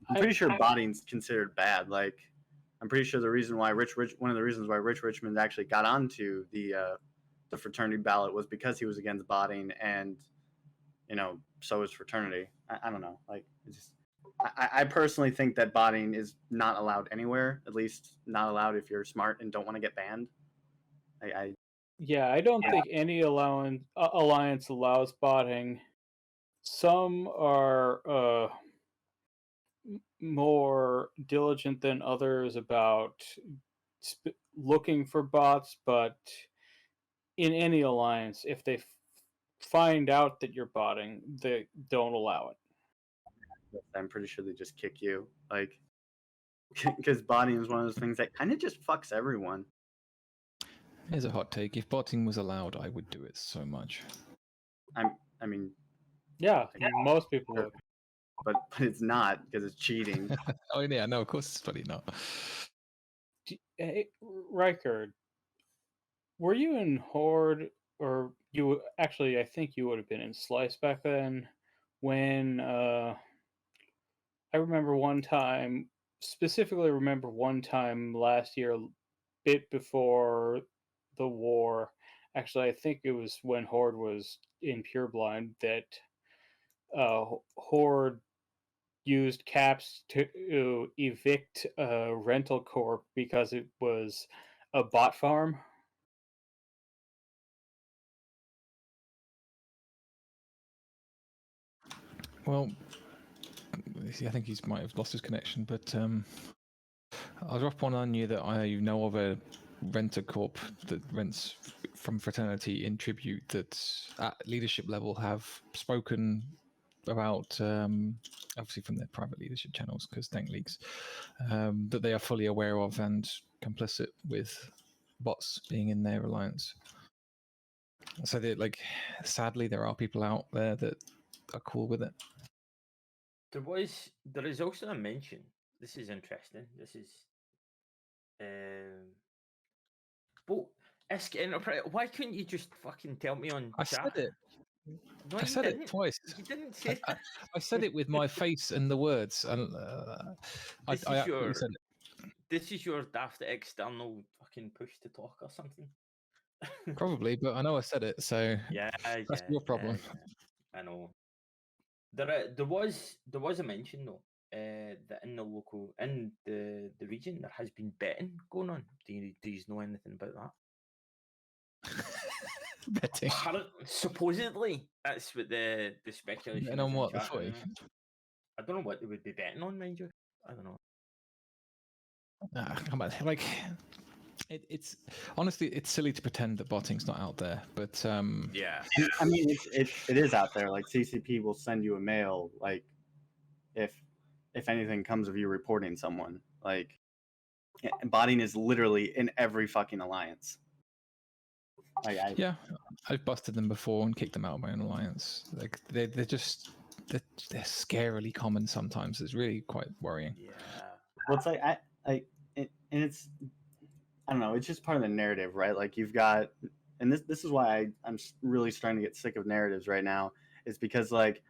I'm pretty sure botting's considered bad. Like, I'm pretty sure the reason why one of the reasons why Rich Richmond actually got onto the fraternity ballot was because he was against botting, and so is fraternity. I don't know. Like, I personally think that botting is not allowed anywhere. At least not allowed if you're smart and don't want to get banned. I don't think any alliance allows botting. Some are more diligent than others about looking for bots, but in any alliance, if they find out that you're botting, they don't allow it. I'm pretty sure they just kick you, like, because botting is one of those things that kind of just fucks everyone. Here's a hot take. If botting was allowed, I would do it so much. I mean, most people would. But it's not because it's cheating. Oh yeah, no, of course it's probably not. Hey, Riker, were you in Horde, or you actually? I think you would have been in Slice back then. When I remember one time, specifically remember one time last year, bit before the war. Actually, I think it was when Horde was in Pureblind that Horde used caps to evict Rental Corp because it was a bot farm. Well, I think he might have lost his connection, but I'll drop one on you that I know of a renter corp that rents from fraternity in tribute that at leadership level have spoken about, obviously from their private leadership channels, because dank leaks, that they are fully aware of and complicit with bots being in their alliance. So that, like, sadly, there are people out there that are cool with it. There is also a mention. This is interesting. This is, but Isk Enterprise. Why couldn't you just fucking tell me on I chat? said it. No, I you said didn't. it twice. You didn't say that. I said it with my face and the words, and I This is absolutely your said it. this is your daft external fucking push to talk or something. Probably, but I know I said it, so Yeah, that's your problem. yeah. I know. There was a mention though that in the region there has been betting going on. Do you know anything about that? Betting. Supposedly, that's what the speculation. Betting is on in what? The chat footy? anyway. I don't know what they would be betting on, mind you. I don't know. Come on, like it's honestly it's silly to pretend that botting's not out there, but Yeah. I mean, it is out there. Like CCP will send you a mail, like if anything comes of you reporting someone. Like, botting is literally in every fucking alliance. Like, yeah, I've busted them before and kicked them out of my own alliance. Like they're scarily common sometimes. It's really quite worrying. Yeah. well, it's like and it's I don't know. It's just part of the narrative, right? Like you've got, and this is why I'm really starting to get sick of narratives right now. Is because like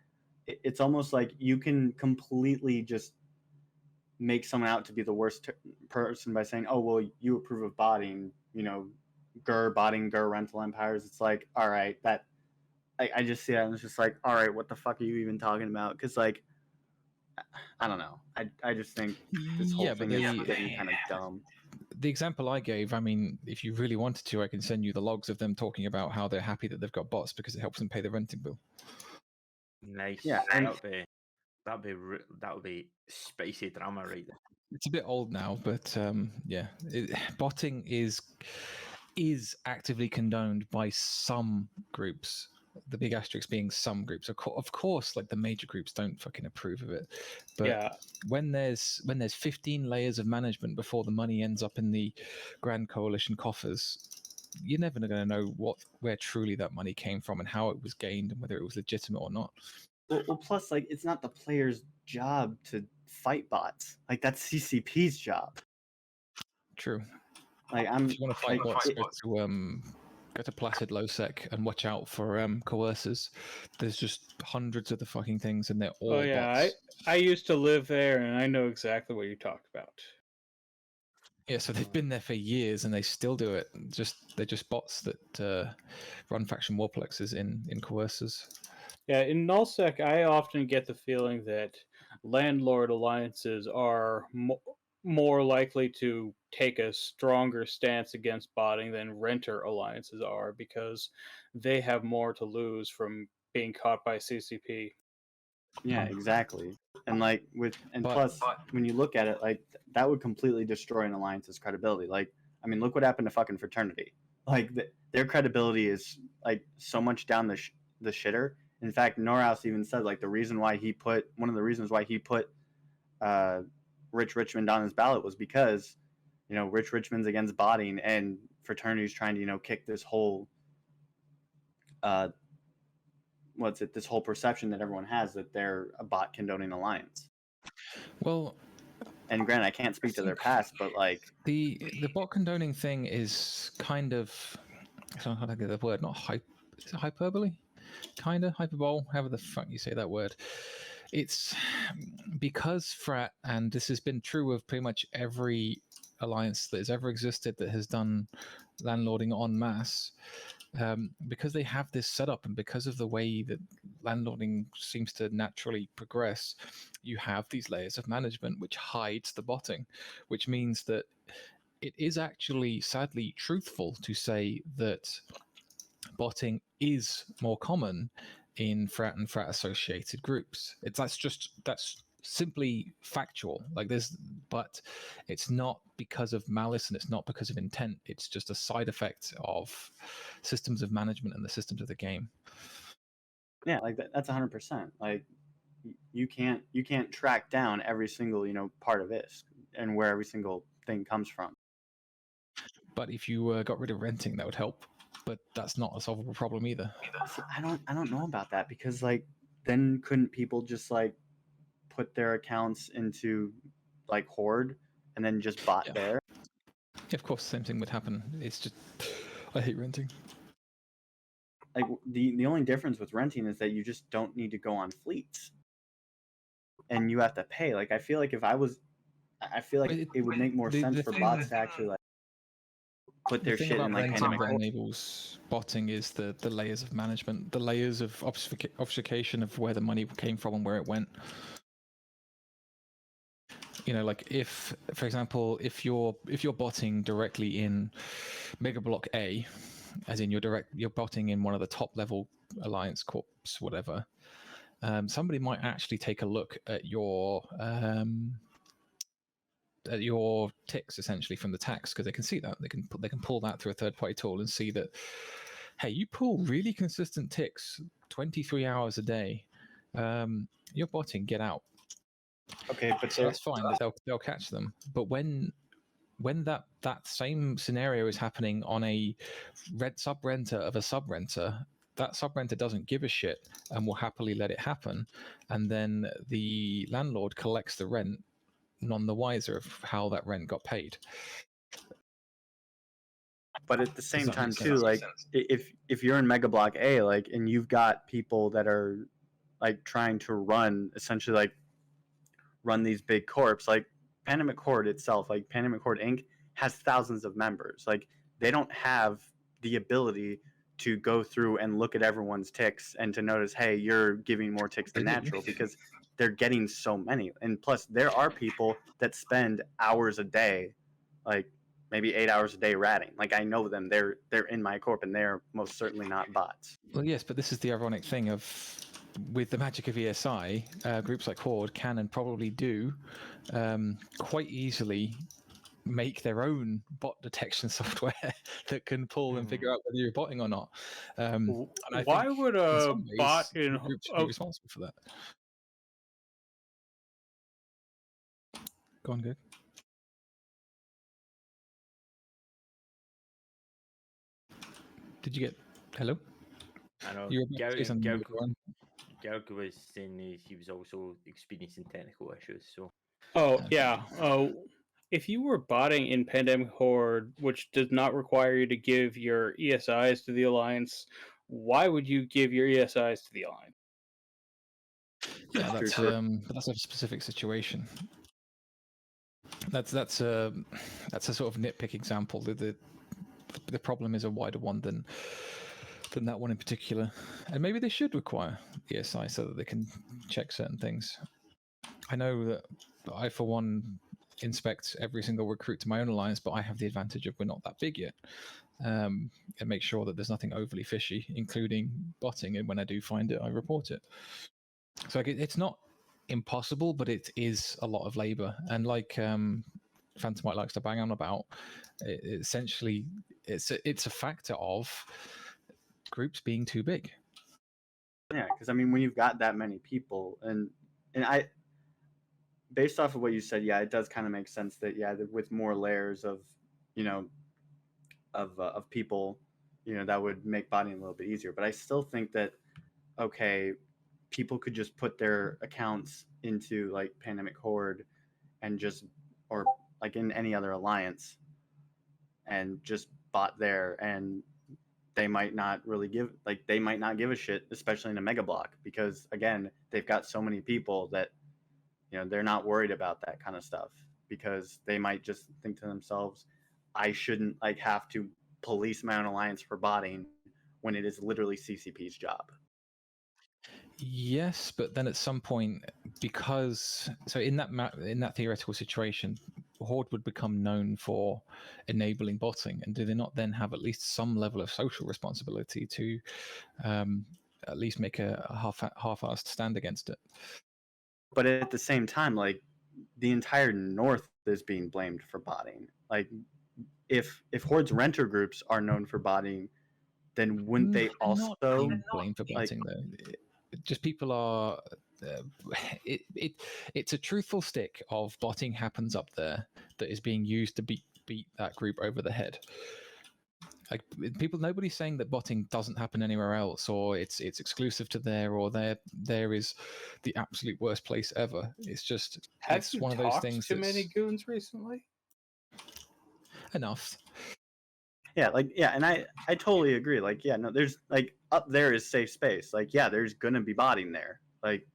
it's almost like you can completely just make someone out to be the worst person by saying, "Oh, well, you approve of botting," botting, rental empires. It's like, all right, that I just see that and it's just like, all right, what the fuck are you even talking about? Because like, I don't know. I just think this whole thing is getting kind of dumb. The example I gave, I mean, if you really wanted to, I can send you the logs of them talking about how they're happy that they've got bots because it helps them pay the renting bill. Nice. Yeah, and that would be spicy drama right there. It's a bit old now, but yeah, botting is actively condoned by some groups. The big asterisk being some groups. Of course, like the major groups don't fucking approve of it. But Yeah. when there's 15 layers of management before the money ends up in the Grand Coalition coffers, you're never going to know where truly that money came from and how it was gained and whether it was legitimate or not. Well, plus, like, it's not the player's job to fight bots. Like, that's CCP's job. True. Like, if you want to fight bots, go to Placid Lowsec and watch out for coercers. There's just hundreds of the fucking things, and they're all bots. I used to live there, and I know exactly what you talk about. Yeah, so they've been there for years, and they still do it. They're just bots that run faction warplexes in coercers. Yeah, in nullsec, I often get the feeling that landlord alliances are more likely to take a stronger stance against botting than renter alliances are because they have more to lose from being caught by CCP. Yeah, exactly. And like plus when you look at it, like that would completely destroy an alliance's credibility. Like, I mean, look what happened to fucking fraternity. Like their credibility is like so much down the shitter. In fact, Norhouse even said like one of the reasons why he put Rich Richmond on his ballot was because Rich Richmond's against botting and fraternity's trying to kick this whole this whole perception that everyone has that they're a bot condoning alliance. Well, and granted, I can't speak to their past, but like the bot condoning thing is kind of, I don't know how to get the word, not hyperbole, kind of hyperbole, however the fuck you say that word. It's because frat, and this has been true of pretty much every alliance that has ever existed that has done landlording en masse. Because they have this setup and because of the way that landlording seems to naturally progress, you have these layers of management which hides the botting, which means that it is actually sadly truthful to say that botting is more common in frat and frat associated groups. That's simply factual. But it's not because of malice and it's not because of intent. It's just a side effect of systems of management and the systems of the game. Yeah, like that's 100%. Like you can't track down every single part of ISK and where every single thing comes from. But if you got rid of renting, that would help. But that's not a solvable problem either. See, I don't know about that, because like then couldn't people just like put their accounts into like Horde and then just bot Yeah. there? Yeah, of course, the same thing would happen. It's just I hate renting. Like the only difference with renting is that you just don't need to go on fleets, and you have to pay. Like I feel like it would make more sense for bots to actually like put their The thing shit about in like renting Pandemic that Horde. enables botting is the layers of management, the layers of obfuscation of where the money came from and where it went. Like if, for example, if you're botting directly in Mega Block A, as in you're botting in one of the top level alliance corps, whatever, somebody might actually take a look at your ticks essentially from the tax, because they can see that they can pull that through a third-party tool and see that, hey, you pull really consistent ticks 23 hours a day, you're botting, get out. Okay, but So that's fine, they'll catch them. But when that same scenario is happening on a sub-renter of a sub-renter, that sub-renter doesn't give a shit and will happily let it happen, and then the landlord collects the rent, none the wiser of how that rent got paid. But at the same that time make too, sense? like if you're in Mega Block A, like, and you've got people that are like trying to run these big corps, like Pandemic Horde itself, like Pandemic Horde Inc. has thousands of members. Like they don't have the ability to go through and look at everyone's ticks and to notice, hey, you're giving more ticks than They do. natural, because they're getting so many. And plus, there are people that spend hours a day, like maybe 8 hours a day ratting. Like I know them. They're in my corp, and they're most certainly not bots. Well, yes, but this is the ironic thing of, with the magic of ESI, groups like Horde can and probably do quite easily make their own bot detection software that can pull and figure out whether you're botting or not. And I Why think would in a some ways, bot the in group should be responsible for that. Go on, good. Did you get hello? I know. You were about to say something, Gerg go on. was saying he was also experiencing technical issues. So yeah. If you were botting in Pandemic Horde, which does not require you to give your ESIs to the Alliance, why would you give your ESIs to the Alliance? Yeah, that's a specific situation. That's a sort of nitpick example. The problem is a wider one than that one in particular, and maybe they should require ESI so that they can check certain things. I know that I, for one, inspect every single recruit to my own alliance, but I have the advantage of we're not that big yet, and make sure that there's nothing overly fishy, including botting. And when I do find it, I report it. So it's not impossible, but it is a lot of labor. And like Phantomite likes to bang on about, essentially, it's a factor of groups being too big. Yeah, because I mean, when you've got that many people, and I, based off of what you said, yeah, it does kind of make sense that with more layers of, of people, that would make botting a little bit easier. But I still think that, okay, people could just put their accounts into like Pandemic Horde and just, or like in any other alliance, and just bot there, and they might not give a shit, especially in a mega block, because again, they've got so many people that they're not worried about that kind of stuff, because they might just think to themselves, I shouldn't like have to police my own alliance for botting when it is literally CCP's job. Yes, but then at some point, because in that theoretical situation, Horde would become known for enabling botting, and do they not then have at least some level of social responsibility to at least make a half-assed stand against it? But at the same time, like the entire North is being blamed for botting. Like if Horde's renter groups are known for botting, then wouldn't they They're also not being blamed for like botting though? Just people are. It's a truthful stick of botting happens up there that is being used to beat that group over the head. Like people, nobody's saying that botting doesn't happen anywhere else, or it's exclusive to there, or there is the absolute worst place ever. It's just Have it's you one of those talked things to that's many goons recently? enough. Yeah, and I totally agree. Like, yeah, no, there's like up there is safe space. Like, yeah, there's gonna be botting there. Like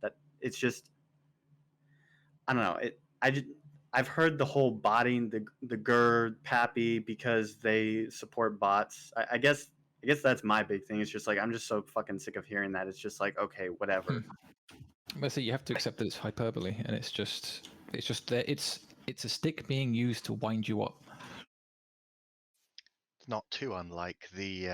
that. It's just I don't know. I've heard the whole botting the GER Pappy because they support bots. I guess that's my big thing. It's just like I'm just so fucking sick of hearing that. It's just like okay, whatever. But see, you have to accept that it's hyperbole, and it's just there. It's a stick being used to wind you up. It's not too unlike the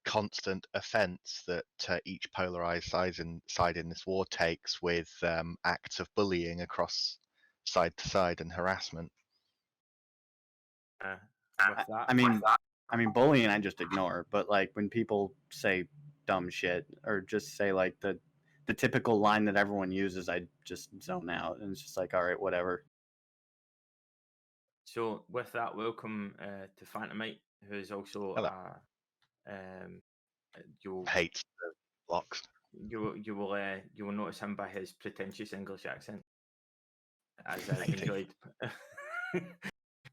constant offence that each polarized side in this war takes with acts of bullying across side to side and harassment. With that, I mean, bullying I just ignore, but like when people say dumb shit or just say like the typical line that everyone uses, I just zone out and it's just like, all right, whatever. so with that, welcome to Phantomite, who is also Hello. you'll Hates the blocks. you will notice him by his pretentious English accent, as I've Hating. enjoyed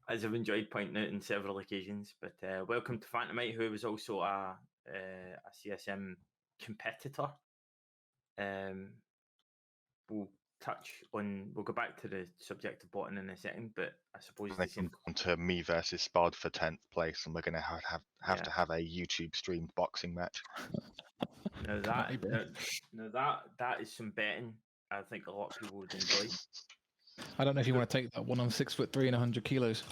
as I've enjoyed pointing out on several occasions. But welcome to Phantomite, who was also a CSM competitor. We'll go back to the subject of botting in a second, but I suppose They come down to me versus Spod for 10th place, and we're going to have to have a YouTube streamed boxing match. Now that is some betting I think a lot of people would enjoy. I don't know if you want to take that one. I'm 6'3" and 100 kilos.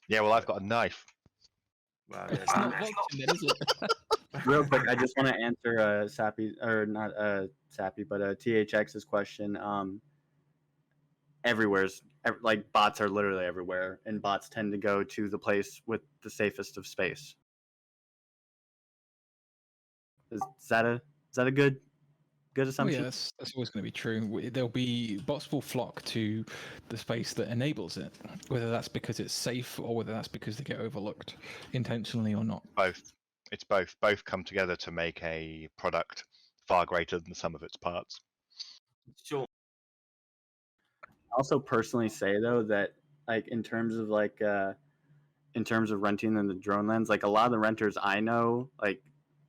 Yeah, well, I've got a knife. Well, It's not boxing, then, is it? Real quick, I just want to answer Sappy or not Sappy, but THX's question. Everywhere's like bots are literally everywhere, and bots tend to go to the place with the safest of space. Is that a good Oh, assumption? yeah, that's always going to be true. There'll be bots will flock to the space that enables it, whether that's because it's safe or whether that's because they get overlooked, intentionally or not. Both. It's both. Both come together to make a product far greater than the sum of its parts. So I also personally say though that like in terms of renting in the drone lands, like a lot of the renters I know like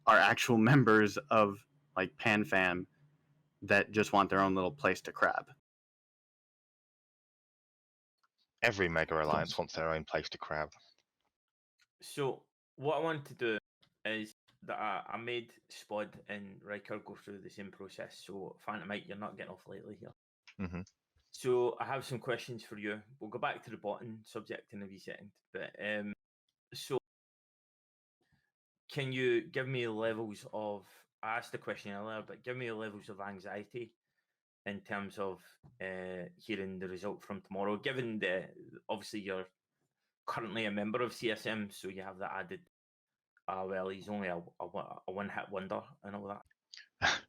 are actual members of like PanFam that just want their own little place to crab. Every Mega Alliance wants their own place to crab. So what I want to do is that I made Spod and Riker go through the same process. So Phantomite, you're not getting off lightly here. Mm-hmm. So I have some questions for you. We'll go back to the bottom subject in a wee second. But so can you give me levels of? I asked the question earlier, but give me levels of anxiety in terms of hearing the result from tomorrow. Given obviously you're currently a member of CSM, so you have that added. Well, he's only a one-hit wonder and all that.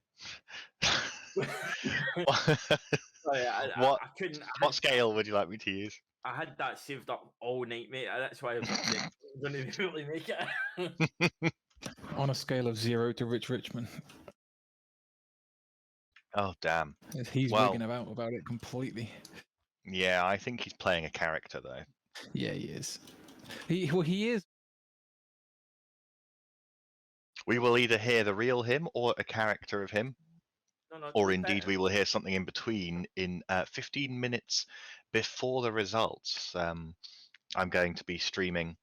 Sorry, I couldn't. What scale would you like me to use? I had that saved up all night, mate. That's why I was going to be able to make it. On a scale of 0 to Rich Richmond. Oh, damn. He's wigging about it completely. Yeah, I think he's playing a character, though. Yeah, he is. He is. We will either hear the real him or a character of him. No, or indeed we will hear something in between in 15 minutes before the results. I'm going to be streaming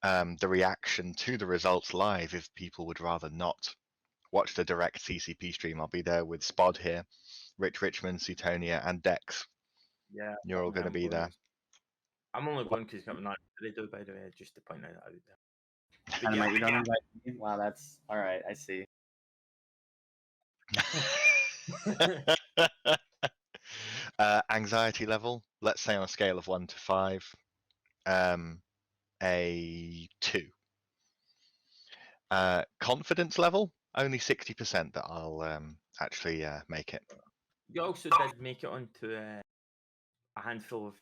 the reaction to the results live if people would rather not watch the direct CCP stream. I'll be there with Spod here, Rich Richmond, Suetonia, and Dex. Yeah, you're all going to be there. I'm only going because I'm not ready to, by the way, just to point that out there. And you don't invite me? Wow, that's all right. I see. Anxiety level, let's say on a scale of 1 to 5, a 2. Confidence level, only 60% that I'll actually make it. You also did make it onto a handful of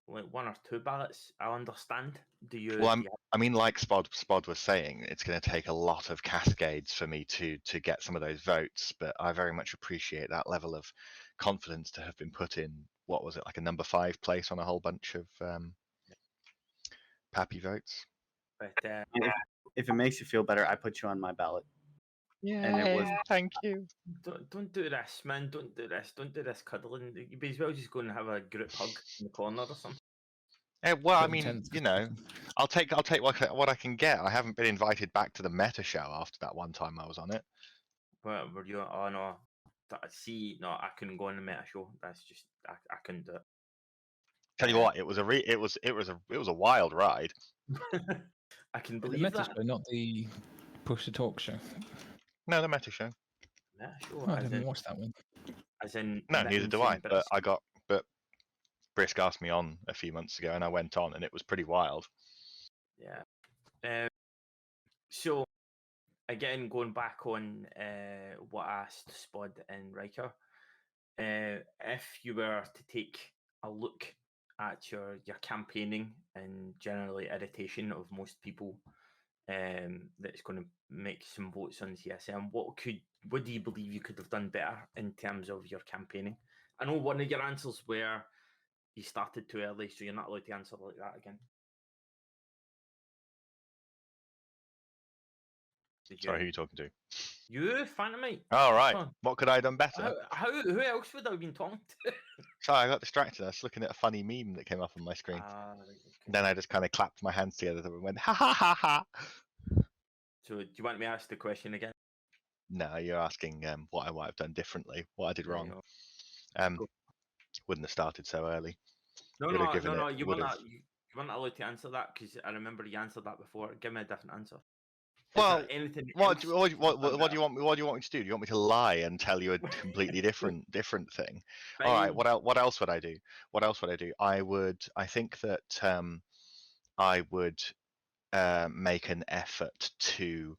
like 1 or 2 ballots. I understand. Do you? Well, do you I mean, like Spod was saying, it's going to take a lot of cascades for me to get some of those votes, but I very much appreciate that level of confidence to have been put in. What was it, like a number 5 place on a whole bunch of Pappy votes? but If it makes you feel better, I put you on my ballot. Yeah, it was- thank you. don't do this, man. Don't do this. Don't do this cuddling. You may as well just go and have a group hug in the corner or something. Well, I Put mean, intense you know, I'll take what I can get. I haven't been invited back to the meta show after that one time I was on it. But were you? Oh no. See, no, I couldn't go on the meta show. That's just I couldn't do it. Tell you what, it was a wild ride. I can The believe meta that. show, not the push to talk show. No, the meta show. Meta show, Oh, I as didn't in, watch that one. as in. No, the neither do I. insane Brits. But Brisk asked me on a few months ago, and I went on, and it was pretty wild. Yeah. So, again, going back on what I asked Spud and Riker, if you were to take a look at your campaigning and generally irritation of most people, that's going to make some votes on CSM, what do you believe you could have done better in terms of your campaigning? I know one of your answers were you started too early, so you're not allowed to answer like that again. Sorry, who are you talking to? You, Phantomite. All right. Huh. What could I have done better? Who else would I have been talking to? Sorry, I got distracted. I was looking at a funny meme that came up on my screen. Right, okay. Then I just kind of clapped my hands together and went, ha ha ha ha. So, do you want me to ask the question again? No, you're asking what I might have done differently, what I did There you wrong. go. Cool. Wouldn't have started so early. No, Would have given no. it- You would weren't have- you weren't allowed to answer that because I remember you answered that before. Give me a different answer. Well, anything what else do you've done you better? want me? What do you want me to do? Do you want me to lie and tell you a completely different thing? All right. Fine. What else would I do? What else would I do? I think that I would make an effort to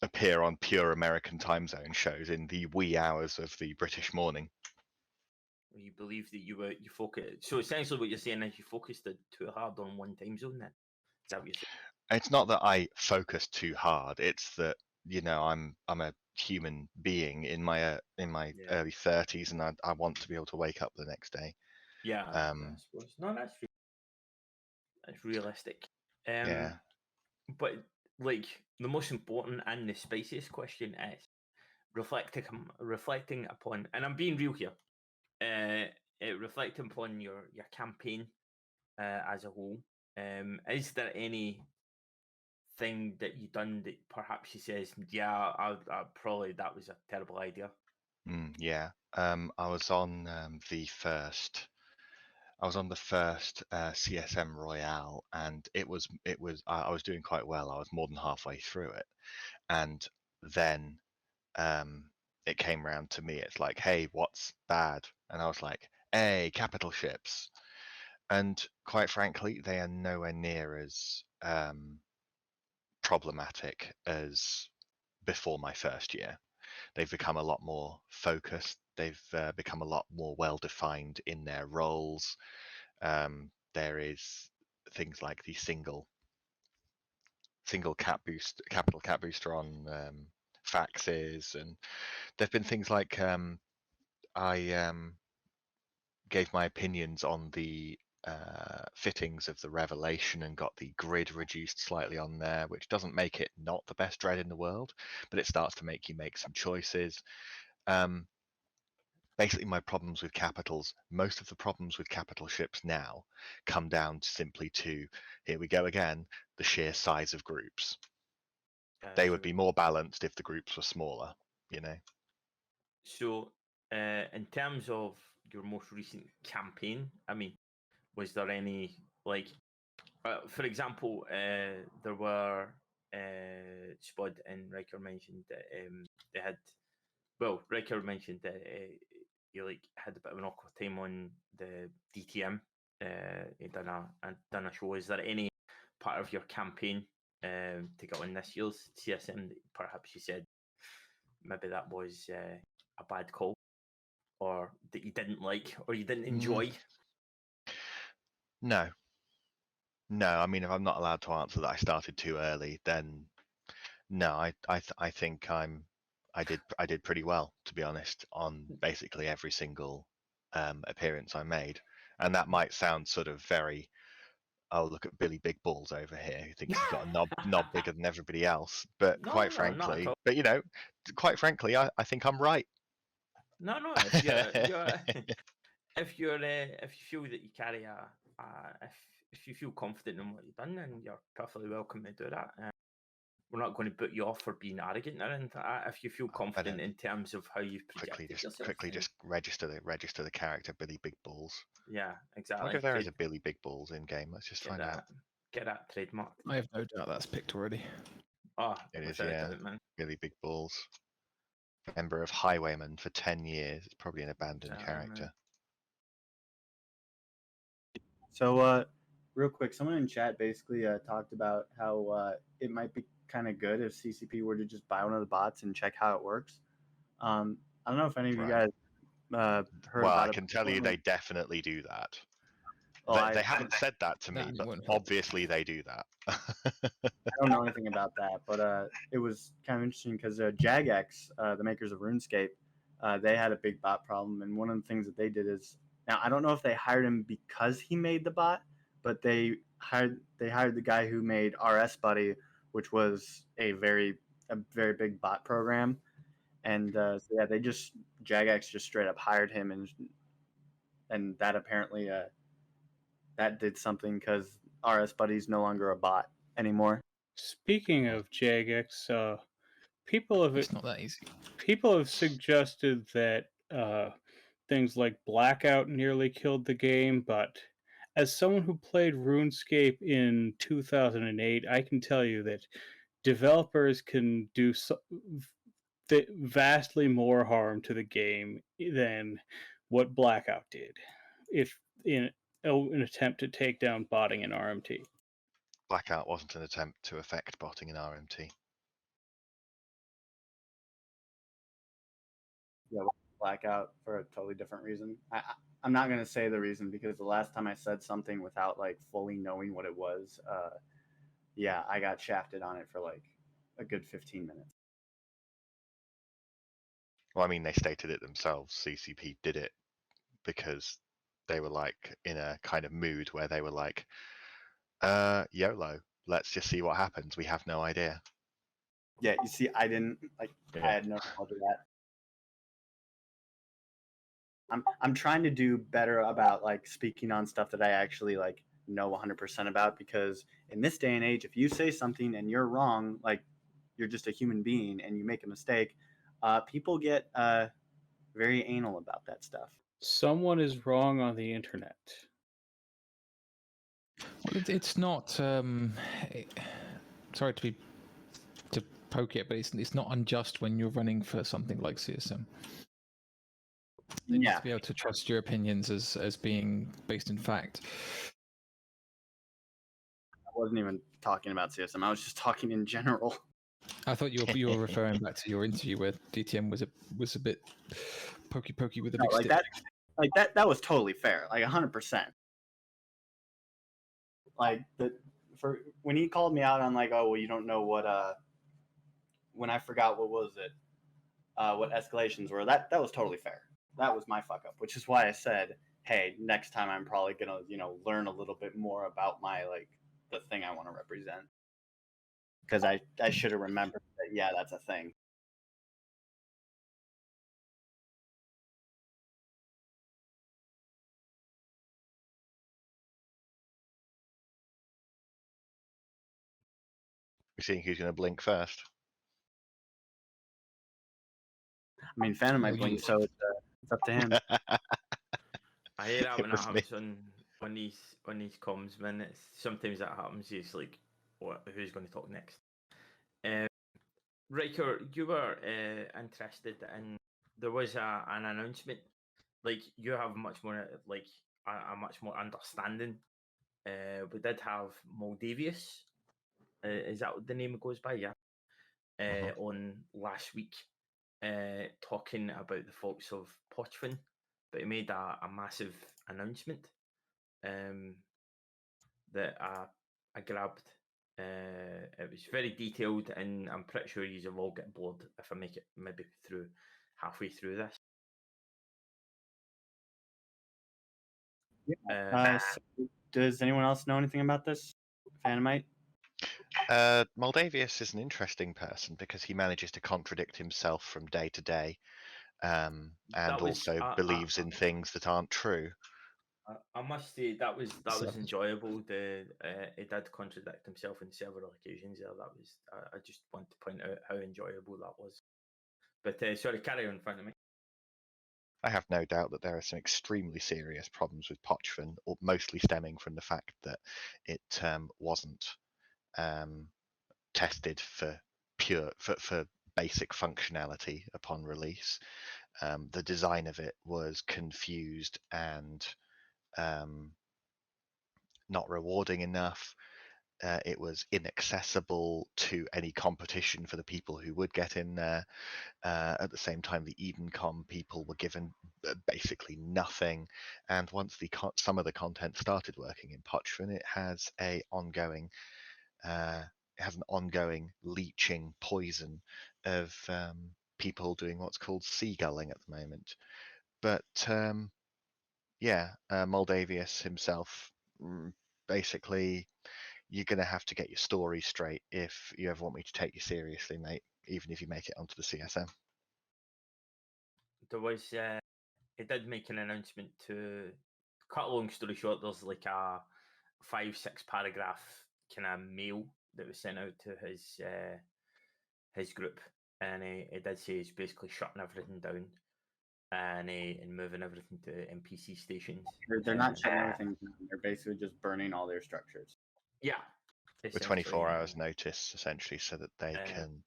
appear on pure American time zone shows in the wee hours of the British morning. You believe that you focus. So essentially, what you're saying is you focused it too hard on one time zone. Then is that what you're saying? It's not that I focus too hard. It's that I'm a human being in my Yeah. early 30s, and I want to be able to wake up the next day. Yeah, I suppose. No, that's realistic. Yeah. But like the most important and the spiciest question is reflecting upon, and I'm being real here. Reflecting upon your campaign as a whole. Is there any thing that you done that perhaps you says, yeah, I probably that was a terrible idea? Yeah. I was on the first. I was on the first CSM Royale, and it was I was doing quite well. I was more than halfway through it, and then it came round to me. It's like, hey, what's bad? And I was like, hey, capital ships. And quite frankly, they are nowhere near as problematic as before my first year. They've become a lot more focused. They've become a lot more well defined in their roles. There is things like the single capital cap booster on faxes, and there've been things like I gave my opinions on the fittings of the Revelation and got the grid reduced slightly on there, which doesn't make it not the best dread in the world, but it starts to make you make some choices. Basically, my problems with capitals, most of the problems with capital ships now come down simply to, here we go again, the sheer size of groups. They would be more balanced if the groups were smaller, So, in terms of your most recent campaign, I mean, was there any like, for example, there were Spud and Riker mentioned that they had well, Riker mentioned that you like had a bit of an awkward time on the DTM. You done a show. Is there any part of your campaign to get on this year's CSM that perhaps you said maybe that was a bad call, or that you didn't like, or you didn't enjoy? No. I mean, if I'm not allowed to answer that I started too early, then no. I think I did pretty well, to be honest, on basically every single appearance I made, and that might sound sort of very. Oh, look at Billy Big Balls over here, who thinks he's got a knob bigger than everybody else. But No, quite not frankly, at all. but quite frankly, I think I'm right. No. If if you feel that you carry if you feel confident in what you've done, then you're perfectly welcome to do that. We're not going to put you off for being arrogant or anything like that. If you feel confident in terms of how you've projected yourself, Quickly register the character Billy Big Balls. Yeah, I exactly. wonder if there is a Billy Big Balls in game. Let's just find out. Get that trademark. I have no doubt that's picked already. Oh, It is, without a yeah. doubt, man. Billy Big Balls. Member of Highwaymen for 10 years. It's probably an abandoned Exactly, character. man. So, real quick, someone in chat basically talked about how it might be kind of good if CCP were to just buy one of the bots and check how it works. I don't know if any of you guys heard Well, about I it can tell you before. they definitely do that. Well, They haven't said that to me, No, you but wouldn't hope. obviously they do that. I don't know anything about that, but it was kind of interesting because Jagex, the makers of RuneScape, they had a big bot problem, and one of the things that they did is, now I don't know if they hired him because he made the bot, but they hired the guy who made RS Buddy, which was a very big bot program, and so yeah, Jagex just straight up hired him, and that apparently that did something because RS Buddy's no longer a bot anymore. Speaking of Jagex, people have It's not that easy. people have suggested that things like Blackout nearly killed the game, but as someone who played RuneScape in 2008, I can tell you that developers can do vastly more harm to the game than what Blackout did, if in an attempt to take down botting in RMT. Blackout wasn't an attempt to affect botting in RMT. Blackout for a totally different reason. I'm not gonna say the reason because the last time I said something without like fully knowing what it was, yeah, I got shafted on it for like a good 15 minutes. Well, I mean, they stated it themselves. CCP did it because they were like in a kind of mood where they were like, YOLO, let's just see what happens. We have no idea. Yeah, you see, I didn't like. Yeah. I had no knowledge of that. I'm trying to do better about like speaking on stuff that I actually like know 100% about, because in this day and age, if you say something and you're wrong, like you're just a human being and you make a mistake, people get very anal about that stuff. Someone is wrong on the internet. Well, it's not. Sorry to poke it, but it's not unjust when you're running for something like CSM. You need to be able to trust your opinions as being based in fact. I wasn't even talking about CSM. I was just talking in general. I thought you were referring back to your interview where DTM was a bit pokey with a big stick. That was totally fair, like 100%. Like for when he called me out on like, oh well, you don't know what when I forgot what was it, what escalations were. That was totally fair. That was my fuck up, which is why I said, hey, next time I'm probably gonna learn a little bit more about my like the thing I want to represent, because I should have remembered that. Yeah, that's a thing. We're seeing who's going to blink first. I mean, Phantom might blink, so it's up to him. I hear that when was that happens on these comms, man. Sometimes that happens. It's like, who's going to talk next? Riker, you were interested in there was an announcement. Like you have much more like a much more understanding. We did have Moldavius. Is that what the name goes by? Yeah. On last week, talking about the folks of Pochven, but he made a massive announcement that I grabbed. It was very detailed, and I'm pretty sure you'll all get bored if I make it maybe through halfway through this. So does anyone else know anything about this? Phantomite? Moldavius is an interesting person because he manages to contradict himself from day to day, and also believes in things that aren't true. I must say that was So- enjoyable. He did contradict himself on several occasions. There, that was. I just want to point out how enjoyable that was. But sorry, carry on, front of me. I have no doubt that there are some extremely serious problems with Pochven, mostly stemming from the fact that it wasn't tested for basic functionality upon release. The design of it was confused and not rewarding enough. It was inaccessible to any competition for the people who would get in there. At the same time, the Edencom people were given basically nothing. And once some of the content started working in Pochven, it has an ongoing leeching poison of people doing what's called seagulling at the moment. But Moldavius himself, basically, you're going to have to get your story straight if you ever want me to take you seriously, mate, even if you make it onto the CSM. There was, he did make an announcement to cut a long story short, there's like a 5-6 paragraph kind of mail that was sent out to his group, and he did say he's basically shutting everything down and moving everything to NPC stations. They're not shutting everything down. They're basically just burning all their structures. Yeah. With 24 hours notice, essentially, so that they can...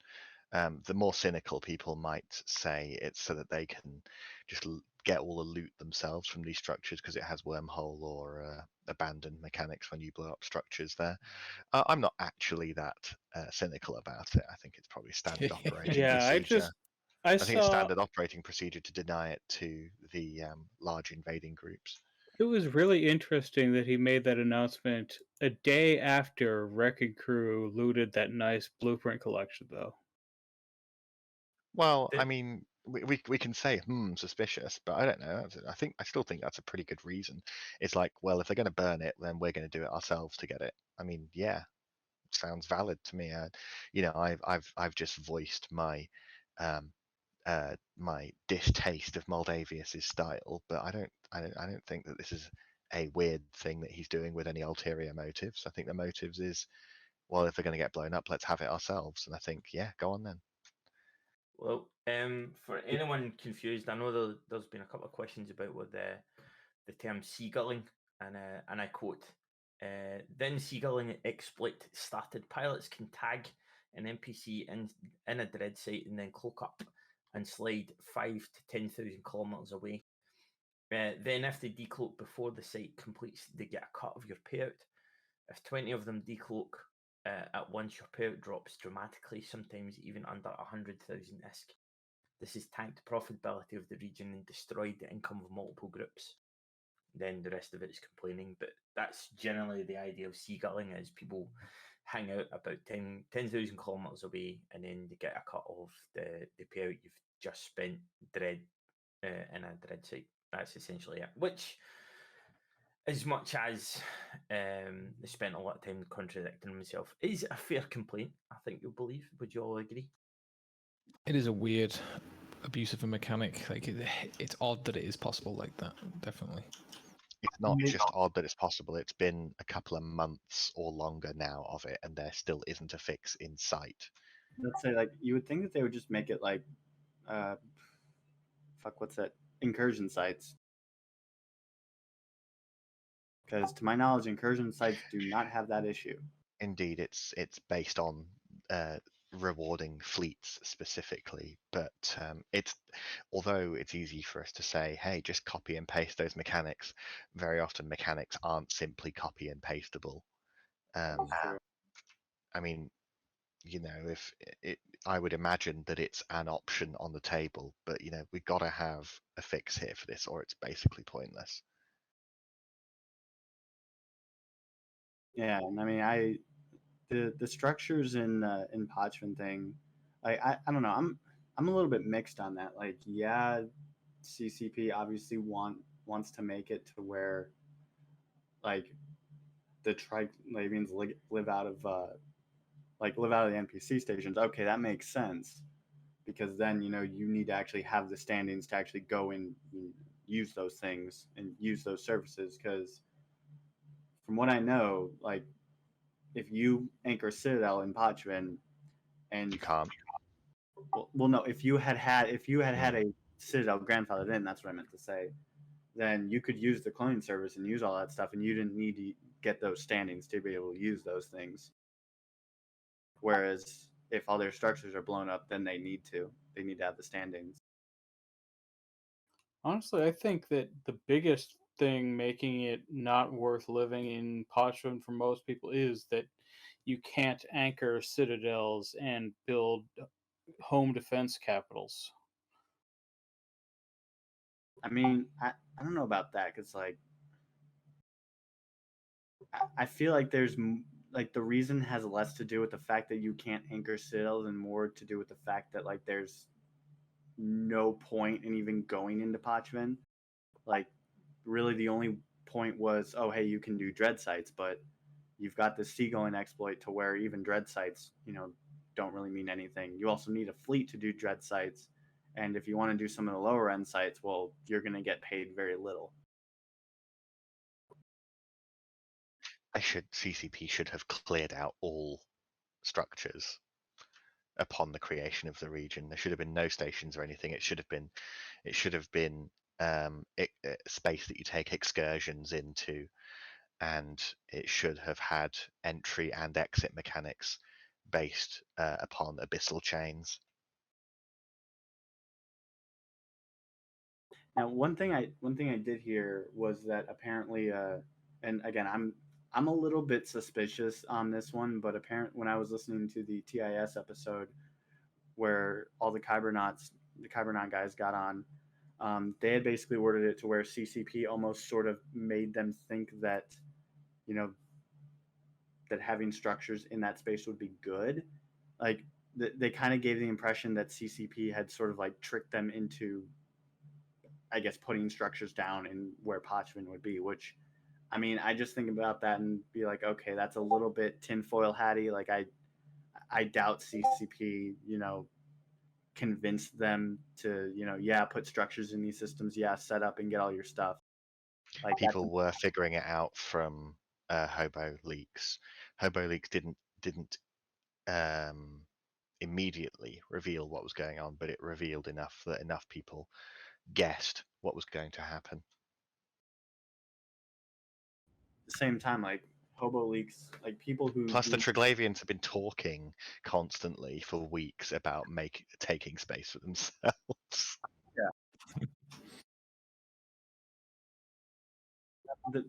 the more cynical people might say it's so that they can just get all the loot themselves from these structures because it has wormhole or abandoned mechanics when you blow up structures there. I'm not actually that cynical about it. I think it's probably standard operating procedure. I think it's standard operating procedure to deny it to the large invading groups. It was really interesting that he made that announcement a day after Wrecking Crew looted that nice blueprint collection, though. Well, I mean, we can say suspicious, but I don't know. I still think that's a pretty good reason. It's like, well, if they're going to burn it, then we're going to do it ourselves to get it. I mean, yeah, sounds valid to me. I've just voiced my my distaste of Moldavius's style, but I don't think that this is a weird thing that he's doing with any ulterior motives. I think the motives is, well, if they're going to get blown up, let's have it ourselves. And I think, yeah, go on then. Well, for anyone confused, I know there's been a couple of questions about what the term seagulling, and I quote, then seagulling exploit started. Pilots can tag an NPC in a dread site and then cloak up and slide 5,000 to 10,000 kilometers away. Then if they decloak before the site completes, they get a cut of your payout. If 20 of them decloak at once, your payout drops dramatically, sometimes even under 100,000 ISK. This has tanked the profitability of the region and destroyed the income of multiple groups. Then the rest of it is complaining, but that's generally the idea of seagulling, is people hang out about 10,000 kilometers away and then they get a cut of the payout you've just spent in a dread site. That's essentially it, which, as much as they spent a lot of time contradicting himself, is a fair complaint, I think you'll believe. Would you all agree? It is a weird abuse of a mechanic. Like it's odd that it is possible like that. Definitely. It's not just odd that it's possible. It's been a couple of months or longer now of it, and there still isn't a fix in sight. Let's say, like, you would think that they would just make it like, what's that? Incursion sites. Because to my knowledge, incursion sites do not have that issue. Indeed, it's based on rewarding fleets specifically, but although it's easy for us to say, hey, just copy and paste those mechanics, very often mechanics aren't simply copy and pasteable. I mean, if I would imagine that it's an option on the table, but we've got to have a fix here for this, or it's basically pointless. Yeah, and I mean, the structures in Pochven thing, I don't know. I'm a little bit mixed on that. Like, yeah, CCP obviously wants to make it to where like the Triglavians live out of live out of the NPC stations. Okay, that makes sense because then you need to actually have the standings to actually go and use those things and use those services. Because from what I know, like if you anchor Citadel in Pochven and You can't. well no, if you had had a Citadel grandfathered in, that's what I meant to say, then you could use the cloning service and use all that stuff, and you didn't need to get those standings to be able to use those things. Whereas if all their structures are blown up, then they need to have the standings. Honestly, I think that the biggest thing making it not worth living in Pochven for most people is that you can't anchor citadels and build home defense capitals. I mean, I don't know about that because like I feel like there's like the reason has less to do with the fact that you can't anchor citadels and more to do with the fact that like there's no point in even going into Pochven. Like really the only point was, oh hey, you can do dread sites, but you've got the seagoing exploit to where even dread sites, don't really mean anything. You also need a fleet to do dread sites, and if you want to do some of the lower end sites, well, you're going to get paid very little. CCP should have cleared out all structures upon the creation of the region. There should have been no stations or anything. It should have been space that you take excursions into, and it should have had entry and exit mechanics based upon abyssal chains. Now, one thing I did hear was that apparently, and again, I'm a little bit suspicious on this one, but apparently, when I was listening to the TIS episode where all the Kybernaut guys got on, they had basically worded it to where CCP almost sort of made them think that, that having structures in that space would be good. Like they kind of gave the impression that CCP had sort of like tricked them into, I guess, putting structures down in where Pochven would be, which, I mean, I just think about that and be like, okay, that's a little bit tinfoil hatty. Like I doubt CCP, convinced them to, put structures in these systems, set up and get all your stuff. Like people were figuring it out from Hobo leaks. Hobo leaks didn't immediately reveal what was going on, but it revealed enough that enough people guessed what was going to happen. At the same time, like Hobo leaks, like people who plus the Triglavians have been talking constantly for weeks about taking space for themselves. Yeah.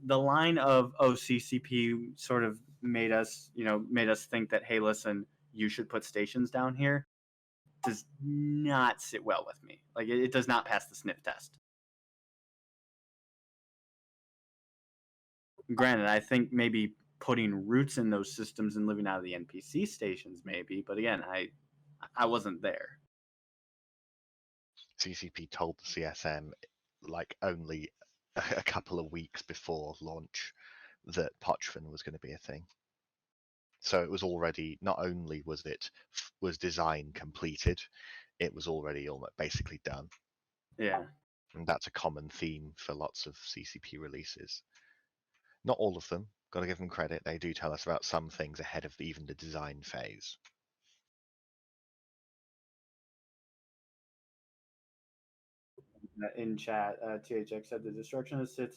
The line of CCP sort of made us think that, hey, listen, you should put stations down here, does not sit well with me. Like it does not pass the sniff test. Granted, I think maybe putting roots in those systems and living out of the NPC stations maybe, but again, I wasn't there. CCP told the CSM like only a couple of weeks before launch that Pochven was going to be a thing. So it was already, not only was design completed, it was already almost basically done. Yeah. And that's a common theme for lots of CCP releases. Not all of them, got to give them credit. They do tell us about some things ahead of even the design phase. In chat, THX said the destruction of sits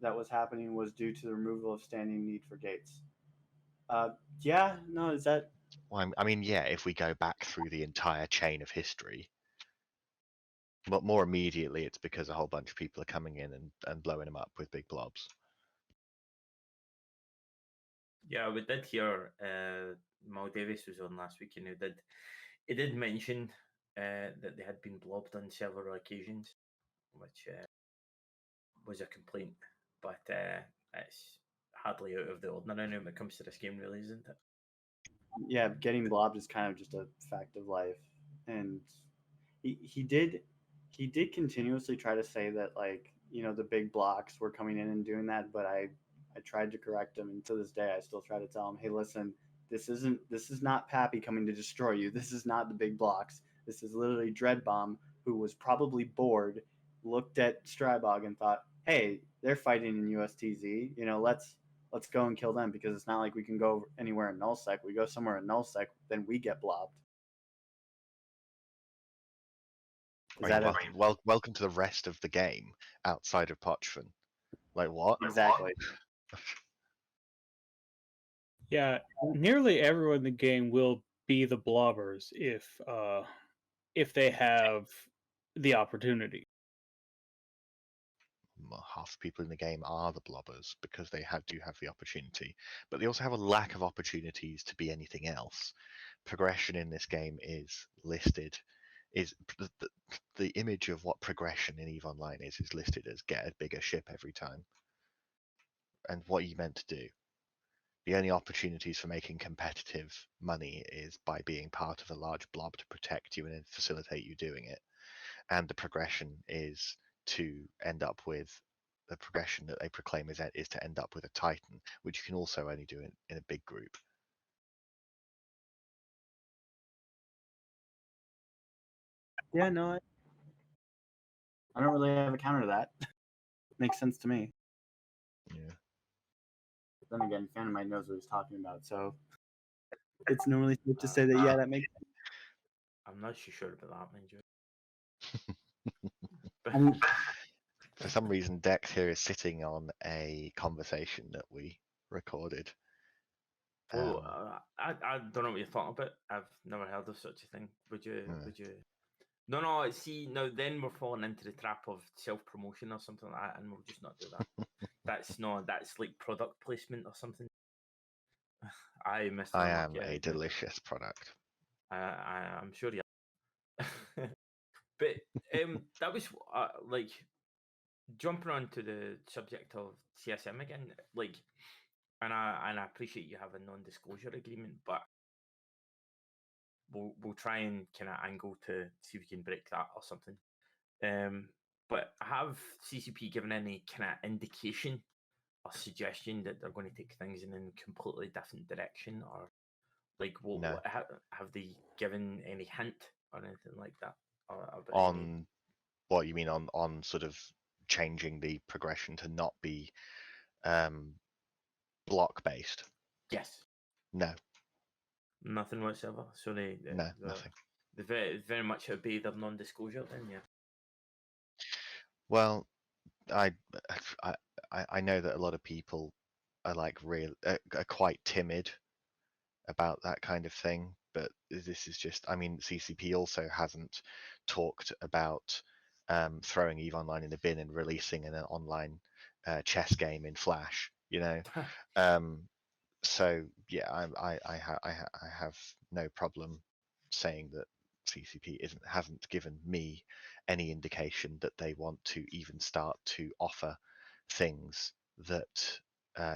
that was happening was due to the removal of standing need for gates. Yeah, no, is that Well, I mean, yeah, if we go back through the entire chain of history, but more immediately, it's because a whole bunch of people are coming in and blowing them up with big blobs. Yeah, we did hear Mal Davis was on last week, and he did mention that they had been blobbed on several occasions, which was a complaint, but it's hardly out of the ordinary when it comes to this game, really, isn't it? Yeah, getting blobbed is kind of just a fact of life, and he did continuously try to say that, like, the big blocks were coming in and doing that, but I tried to correct him, and to this day I still try to tell him, hey, listen, this is not Pappy coming to destroy you. This is not the big blocks. This is literally Dreadbomb, who was probably bored, looked at Strybog and thought, hey, they're fighting in USTZ. Let's go and kill them, because it's not like we can go anywhere in nullsec. We go somewhere in nullsec, then we get blobbed. Welcome to the rest of the game outside of Pochven. Like, what? Exactly. Yeah, nearly everyone in the game will be the blobbers if they have the opportunity. Half the people in the game are the blobbers because they do have the opportunity, but they also have a lack of opportunities to be anything else. Progression in this game is listed, is the image of what progression in EVE Online is listed as get a bigger ship every time. And what are you meant to do? The only opportunities for making competitive money is by being part of a large blob to protect you and facilitate you doing it. And the progression is to end up with the progression that they proclaim is to end up with a Titan, which you can also only do in a big group. Yeah, no, I don't really have a counter to that. Makes sense to me. Yeah. Then again, Phantomite knows what he's talking about, so it's normally safe to say that, yeah, that makes sense. I'm not too sure about that, mind you. For some reason, Dex here is sitting on a conversation that we recorded. Well, I don't know what you're talking about. I've never heard of such a thing. Would you? No. See, now then we're falling into the trap of self-promotion or something like that, and we'll just not do that. That's like product placement or something. I missed. I am a delicious product. I'm sure you are. But that was like jumping on to the subject of CSM again. Like, and I appreciate you have a non-disclosure agreement, but we'll try and kind of angle to see if we can break that or something. But have CCP given any kind of indication or suggestion that they're going to take things in a completely different direction, or like No. have they given any hint or anything like that? On what you mean on sort of changing the progression to not be block based? Yes. No. Nothing whatsoever. So nothing. They very much obey their non-disclosure then, yeah. Well, I know that a lot of people are are quite timid about that kind of thing, but this is just, I mean, CCP also hasn't talked about throwing EVE Online in the bin and releasing an online chess game in Flash, so yeah, I have no problem saying that CCP hasn't given me any indication that they want to even start to offer things that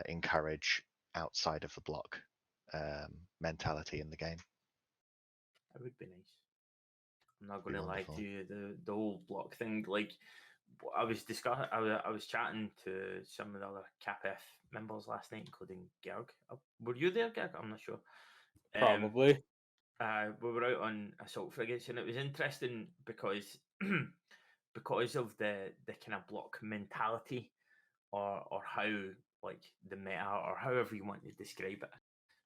encourage outside of the block mentality in the game. That would be nice. I'm not going to lie to you. The whole block thing, like I was discussing, I was chatting to some of the other CapF members last night, including Gerg. Were you there, Gerg? I'm not sure. Probably. We were out on assault frigates, and it was interesting because because of the kind of block mentality, or how, like, the meta, or however you want to describe it.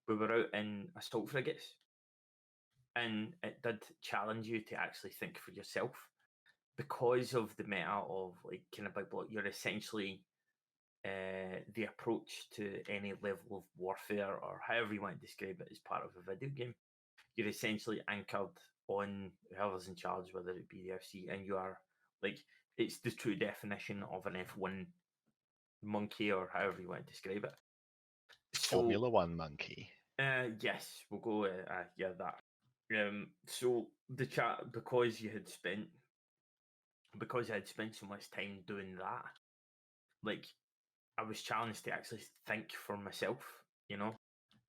We were out in assault frigates, and it did challenge you to actually think for yourself, because of the meta of, like, kind of big block. You're essentially the approach to any level of warfare, or however you want to describe it, as part of a video game. you're essentially anchored on whoever's in charge, whether it be the FC, and you are like, it's the true definition of an F1 monkey, or however you want to describe it. So, Formula One monkey. yes, we'll go with yeah, that. So the chat, because I had spent so much time doing that, like, I was challenged to actually think for myself, you know.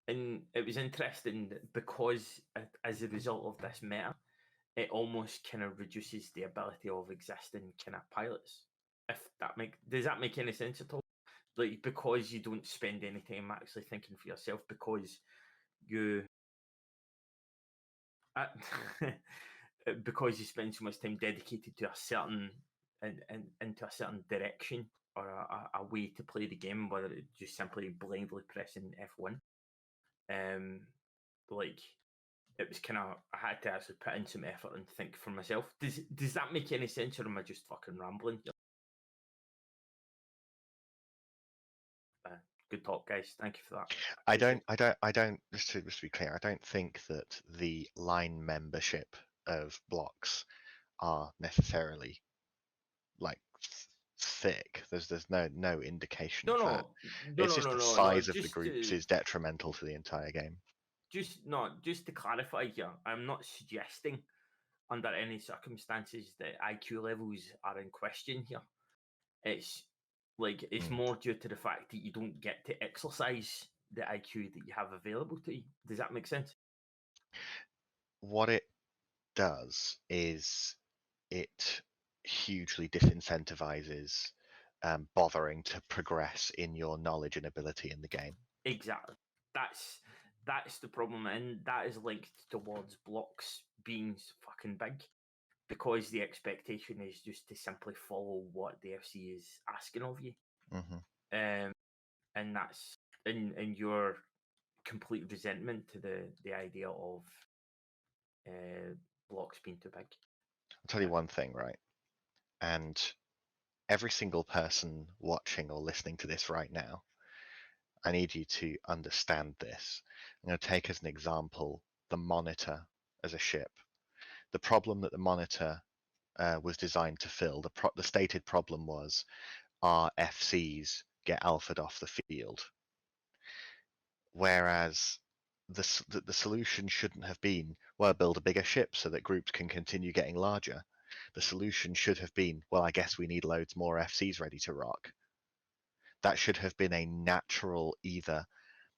And it was interesting because as a result of this meta, it almost kind of reduces the ability of existing kind of pilots. If does that make any sense at all? Like, because you don't spend any time actually thinking for yourself, because you because you spend so much time dedicated to a certain into a certain direction, or a way to play the game, whether it's just simply blindly pressing F1. Like, it was kind of, I had to actually put in some effort and think for myself. Does that make any sense, or am I just fucking rambling? Good talk, guys. Thank you for that. I don't. Just to be clear, I don't think that the line membership of blocks are necessarily like thick. There's no indication of that. It's just the size of the groups is detrimental to the entire game. Just to clarify here, I'm not suggesting under any circumstances that IQ levels are in question here. It's like, it's more due to the fact that you don't get to exercise the IQ that you have available to you. Does that make sense? What it does is it hugely disincentivizes bothering to progress in your knowledge and ability in the game. Exactly. That's the problem, and that is linked towards blocks being fucking big, because the expectation is just to simply follow what the FC is asking of you. Mm-hmm. And that's in your complete resentment to the idea of blocks being too big. I'll tell you one thing, right? And every single person watching or listening to this right now, I need you to understand this. I'm going to take as an example the Monitor as a ship. The problem that the Monitor was designed to fill, the stated problem was, our FCs get alphaed off the field. Whereas the solution shouldn't have been, well, build a bigger ship so that groups can continue getting larger. The solution should have been, well, I guess we need loads more FCs ready to rock. That should have been a natural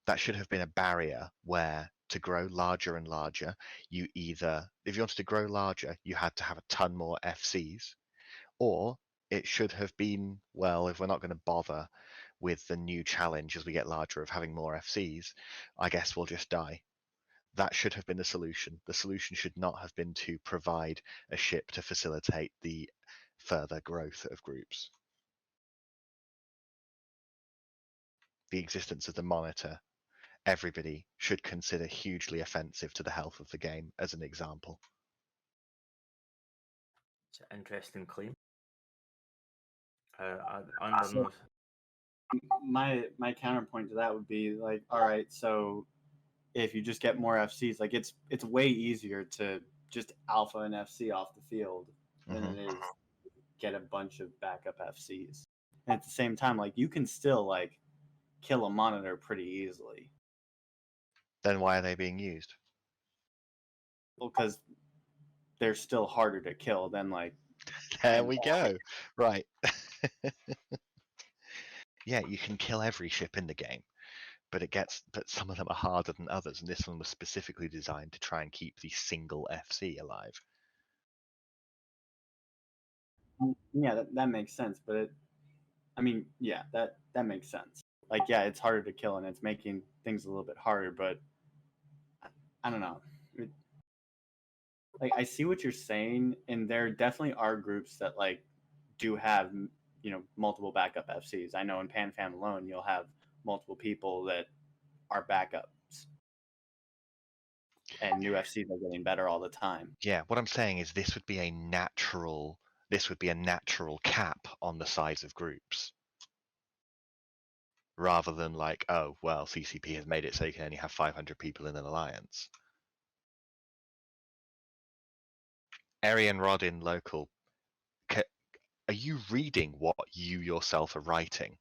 that should have been a barrier where, to grow larger and larger, if you wanted to grow larger, you had to have a ton more FCs. Or it should have been, well, if we're not going to bother with the new challenge as we get larger of having more FCs, I guess we'll just die. That should have been the solution. The solution should not have been to provide a ship to facilitate the further growth of groups. The existence of the Monitor, everybody should consider hugely offensive to the health of the game, as an example. It's an interesting claim. My counterpoint to that would be like, all right, so if you just get more FCs, like, it's way easier to just alpha an FC off the field than it is get a bunch of backup FCs. And at the same time, like, you can still like kill a Monitor pretty easily. Then why are they being used? Well, because they're still harder to kill than like. There we go. Right. Yeah, you can kill every ship in the game, but some of them are harder than others, and this one was specifically designed to try and keep the single FC alive. Yeah, that makes sense, but that makes sense. Like, yeah, it's harder to kill and it's making things a little bit harder, but I don't know. Like, I see what you're saying, and there definitely are groups that like do have, multiple backup FCs. I know in PanFam alone, you'll have multiple people that are backups, and new FCs are getting better all the time. Yeah, what I'm saying is this would be a natural cap on the size of groups, rather than like, oh well, CCP has made it so you can only have 500 people in an alliance. Arian Rodin local, are you reading what you yourself are writing?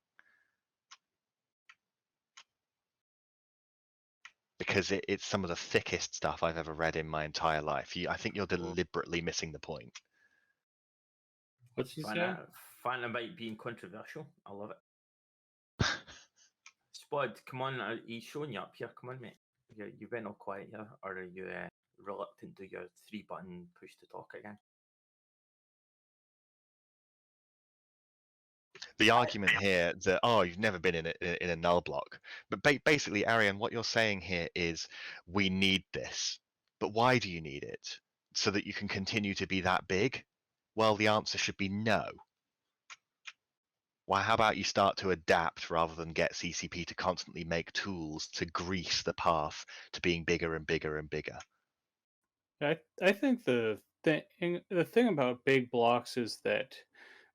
Because it's some of the thickest stuff I've ever read in my entire life. I think you're deliberately missing the point. What's he Find say? out, find about being controversial. I love it. Spud, come on, he's showing you up here. Come on, mate. You've been all quiet here, or are you reluctant to do your 3-button push to talk again? The argument here that you've never been in a null block, but basically, Arian, what you're saying here is we need this, but why do you need it? So that you can continue to be that big? Well, the answer should be no. Why? How about you start to adapt rather than get CCP to constantly make tools to grease the path to being bigger and bigger and bigger? I think the thing about big blocks is that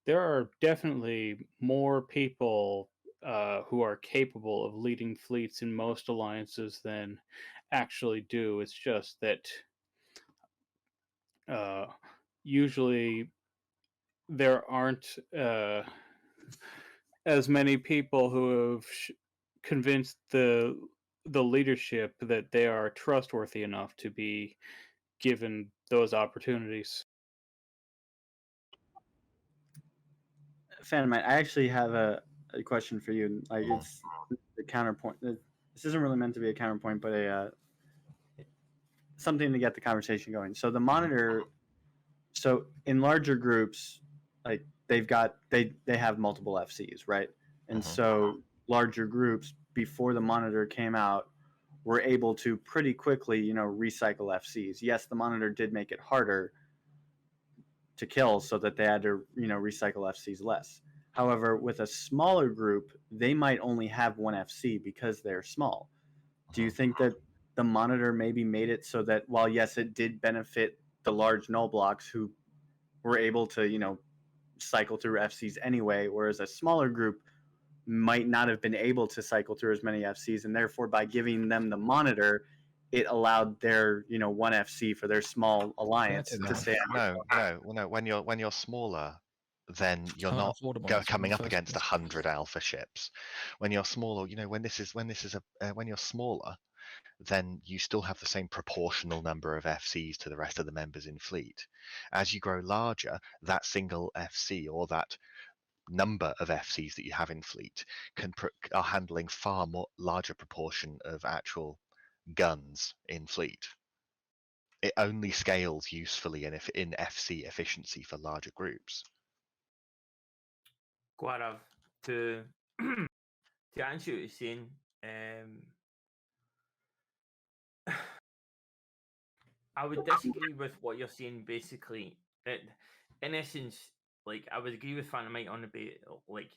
there are definitely more people who are capable of leading fleets in most alliances than actually do. It's just that usually there aren't as many people who have convinced the leadership that they are trustworthy enough to be given those opportunities. Phantomite, I actually have a question for you. Like, it's the counterpoint. This isn't really meant to be a counterpoint, but a something to get the conversation going. So the monitor, so in larger groups, like they have multiple FCs, right? And so larger groups before the monitor came out were able to pretty quickly, recycle FCs. Yes, the monitor did make it harder to kill, so that they had to, recycle FCs less. However, with a smaller group, they might only have one FC because they're small. Do you think that the monitor maybe made it so that while yes, it did benefit the large null blocks who were able to, cycle through FCs anyway, whereas a smaller group might not have been able to cycle through as many FCs, and therefore by giving them the monitor, it allowed their, one FC for their small alliance to stay. No. When you're smaller, then you're Oh, not Voldemort was coming the up first against person. 100 alpha ships. When you're smaller, when you're smaller, then you still have the same proportional number of FCs to the rest of the members in fleet. As you grow larger, that single FC or that number of FCs that you have in fleet are handling far more larger proportion of actual guns in fleet. It only scales usefully in FC efficiency for larger groups. Guarav, to answer what you're saying, I would disagree with what you're saying. Basically, in essence, like I would agree with Phantomite on a bit, like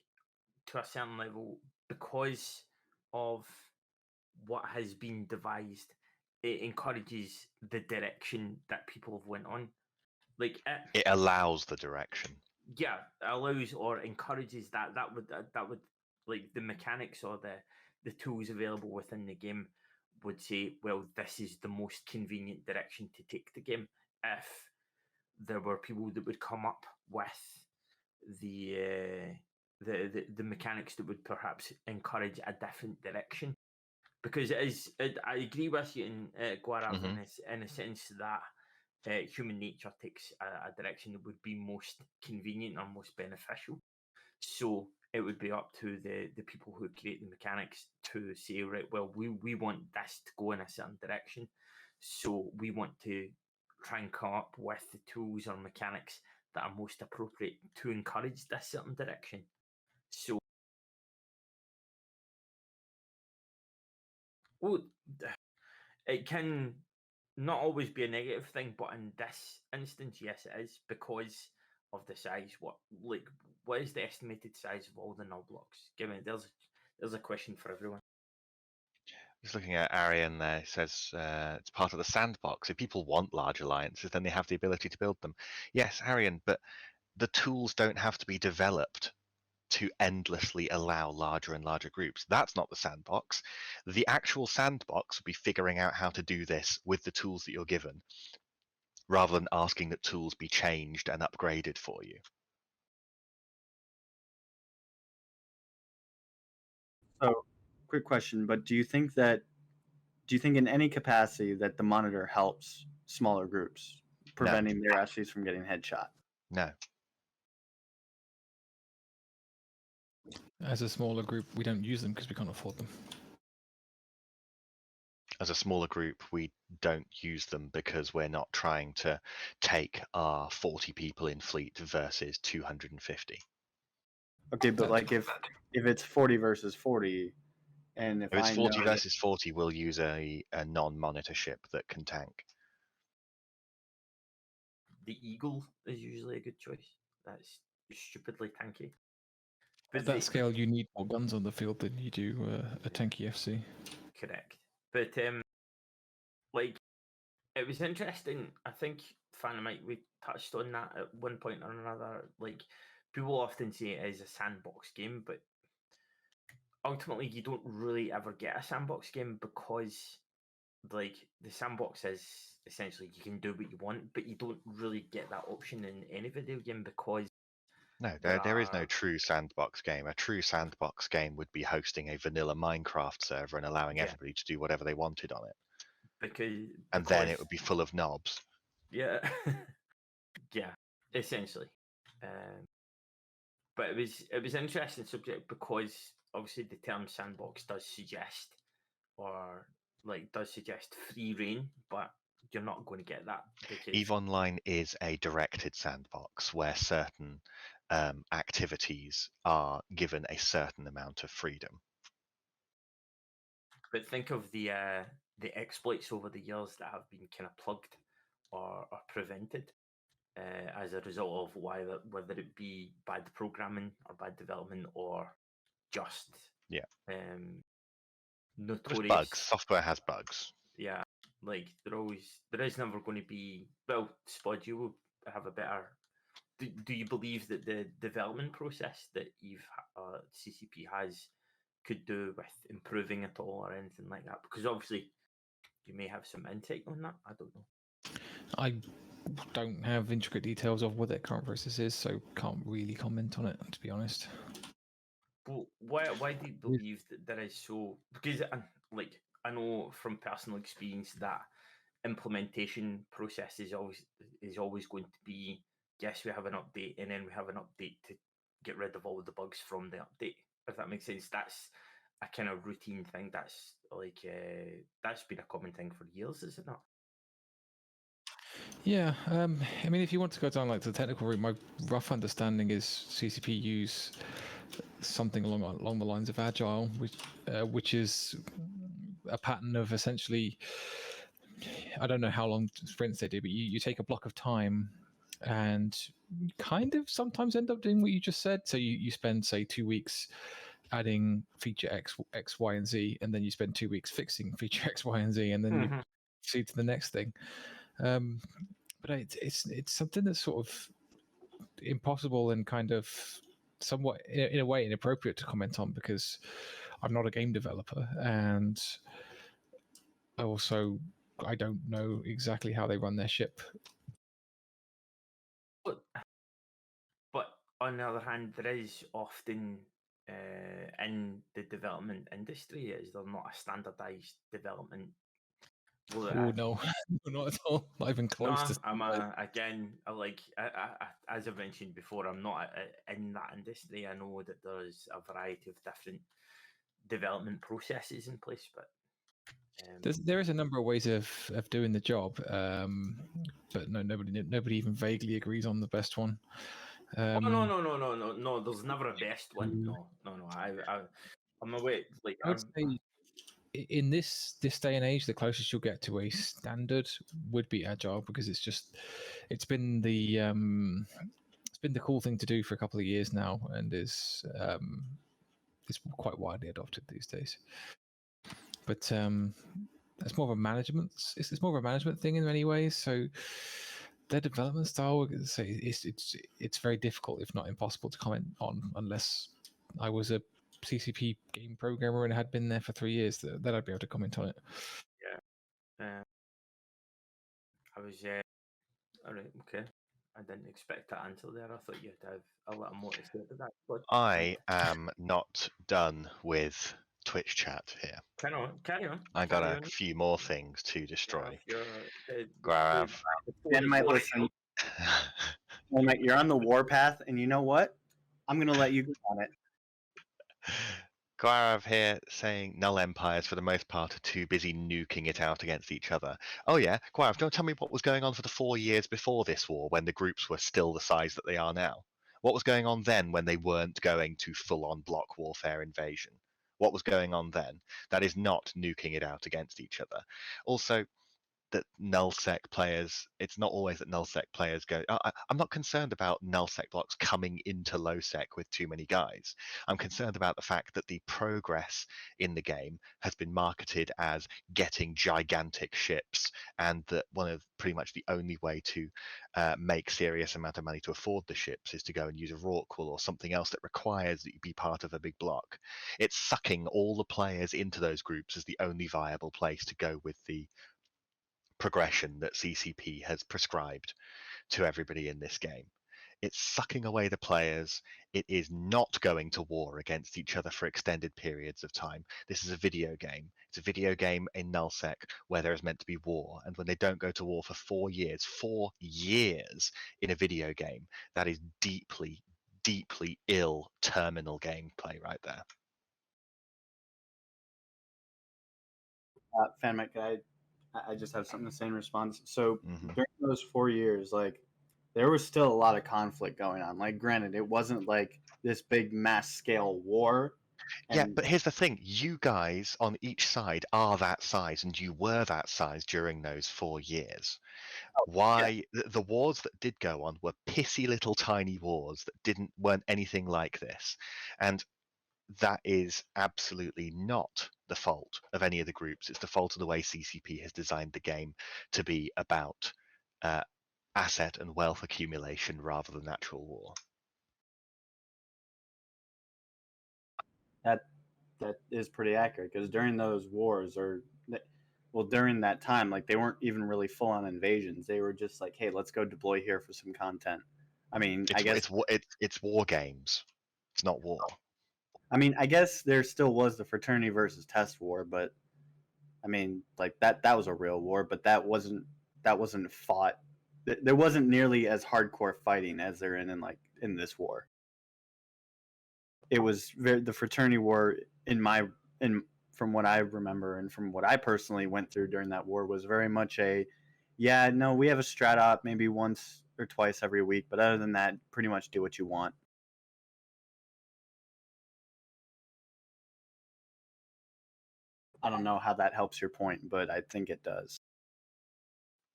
to a certain level, because of what has been devised. It encourages the direction that people have went on. Like it allows the direction. Yeah, allows or encourages that. That would like the mechanics or the tools available within the game would say, well, this is the most convenient direction to take the game. If there were people that would come up with the mechanics that would perhaps encourage a different direction, because I agree with you in Guarav in a sense that human nature takes a direction that would be most convenient or most beneficial. So it would be up to the people who create the mechanics to say, right, well, we want this to go in a certain direction. So we want to try and come up with the tools or mechanics that are most appropriate to encourage this certain direction. So, well, it can not always be a negative thing, but in this instance, yes, it is, because of the size. What is the estimated size of all the null blocks? Give me, there's a question for everyone. Just looking at Arian there, it says it's part of the sandbox. If people want large alliances, then they have the ability to build them. Yes, Arian, but the tools don't have to be developed to endlessly allow larger and larger groups. That's not the sandbox. The actual sandbox would be figuring out how to do this with the tools that you're given. rather than asking that tools be changed and upgraded for you. So, quick question, but do you think in any capacity that the monitor helps smaller groups, preventing their SCs from getting headshot? No. As a smaller group, we don't use them because we can't afford them. As a smaller group, we don't use them because we're not trying to take our 40 people in fleet versus 250. Okay, but like if it's 40 versus 40, and if it's I 40 know versus 40, we'll use a non-monitor ship that can tank. The Eagle is usually a good choice. That's stupidly tanky. At that scale, you need more guns on the field than you do a tanky FC. Correct. But like, it was interesting. I think Phantom Mike, we touched on that at one point or another. Like, people often say it is a sandbox game, but ultimately you don't really ever get a sandbox game because, like, the sandbox is essentially you can do what you want, but you don't really get that option in any video game because no, there is no true sandbox game. A true sandbox game would be hosting a vanilla Minecraft server and allowing everybody to do whatever they wanted on it. And then it would be full of knobs. Yeah. Yeah, essentially. But it was an interesting subject because obviously the term sandbox does suggest free reign, but you're not going to get that. EVE Online is a directed sandbox where certain activities are given a certain amount of freedom. But think of the exploits over the years that have been kind of plugged or prevented as a result of whether it be bad programming or bad development or just notorious bugs. Software has bugs. Yeah, like there is never going to be. Well, Spud, you will have a better. Do you believe that the development process that CCP has could do with improving at all or anything like that? Because obviously you may have some insight on that. I don't know. I don't have intricate details of what their current process is, so can't really comment on it, to be honest. Well, why do you believe that there is so? Because I know from personal experience that implementation process is always going to be, yes, we have an update and then we have an update to get rid of all of the bugs from the update. If that makes sense, that's a kind of routine thing. That's that's been a common thing for years, is it not? Yeah, I mean, if you want to go down like the technical route, my rough understanding is CCP use something along the lines of Agile, which is a pattern of essentially, I don't know how long sprints they do, but you take a block of time and kind of sometimes end up doing what you just said. So you spend, say, 2 weeks adding feature X, Y, and Z, and then you spend 2 weeks fixing feature X, Y, and Z, and then you proceed to the next thing. But it's something that's sort of impossible and kind of somewhat, in a way, inappropriate to comment on because I'm not a game developer, and also I don't know exactly how they run their ship. But on the other hand, there is often in the development industry, is there not a standardized development? Oh no, not at all. Not even close to. As I mentioned before, I'm not in that industry. I know that there's a variety of different development processes in place, but there is a number of ways of doing the job, but nobody even vaguely agrees on the best one. No. There's never a best one. No. I'm aware. Like I would say, in this day and age, the closest you'll get to a standard would be Agile, because it's been the cool thing to do for a couple of years now, and is quite widely adopted these days. But it's more of a management. It's more of a management thing in many ways. So their development style, I would say, it's very difficult, if not impossible, to comment on unless I was a CCP game programmer and had been there for 3 years. That I'd be able to comment on it. Yeah. I was All right, okay. I didn't expect that answer there. I thought you'd have a little more to say about that. But I am not done with Twitch chat here. carry on. I got carry a on. few more things to destroy. If you're, Gaurav. Ben might listen. Ben might, you're on the warpath, and you know what? I'm gonna let you go on it. Gaurav here saying null empires for the most part are too busy nuking it out against each other. Oh yeah, Gaurav, don't tell me what was going on for the 4 years before this war when the groups were still the size that they are now. What was going on then when they weren't going to full-on block warfare invasion? What was going on then? That is not nuking it out against each other. Also, that nullsec players, it's not always that nullsec players go, I'm not concerned about nullsec blocks coming into lowsec with too many guys. I'm concerned about the fact that the progress in the game has been marketed as getting gigantic ships, and that one of pretty much the only way to make serious amount of money to afford the ships is to go and use a Rorqual or something else that requires that you be part of a big block. It's sucking all the players into those groups as the only viable place to go with the progression that CCP has prescribed to everybody in this game. It's sucking away the players. It is not going to war against each other for extended periods of time. This is a video game. It's a video game in nullsec where there is meant to be war. And when they don't go to war for 4 years in a video game, that is deeply, deeply ill terminal gameplay right there. Fanmec, I just have something to say in response. So Mhm. during those 4 years, like, there was still a lot of conflict going on. Like, granted, it wasn't like this big mass scale war. Yeah, And but here's the thing. You guys on each side are that size, and you were that size during those 4 years. Why the wars that did go on were pissy little tiny wars that weren't anything like this. And that is absolutely not the fault of any of the groups. It's the fault of the way CCP has designed the game to be about asset and wealth accumulation rather than actual war. that is pretty accurate, because during those wars, during that time, like, they weren't even really full on invasions. They were just like, hey, let's go deploy here for some content. I mean, I guess It's war games. It's not war. I guess there still was the fraternity versus test war, but I mean, like, that was a real war, but that wasn't fought. There wasn't nearly as hardcore fighting as there in this war. It was the fraternity war from what I remember and from what I personally went through during that war was very much we have a strat op maybe once or twice every week, but other than that, pretty much do what you want. I don't know how that helps your point, but I think it does.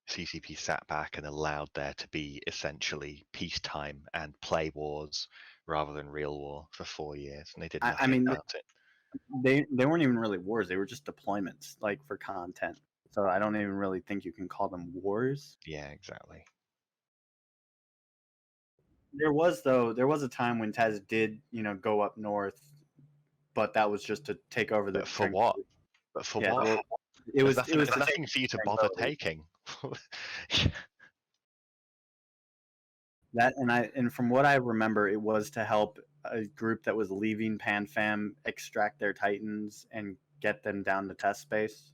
CCP sat back and allowed there to be essentially peacetime and play wars rather than real war for 4 years, and they did nothing about it. They weren't even really wars. They were just deployments, like, for content. So I don't even really think you can call them wars. Yeah, exactly. There was a time when Tez did, go up north, but that was just to take over the. But for what? What? Well, it was nothing for you to bother taking. That and from what I remember, it was to help a group that was leaving PanFam extract their Titans and get them down to test space.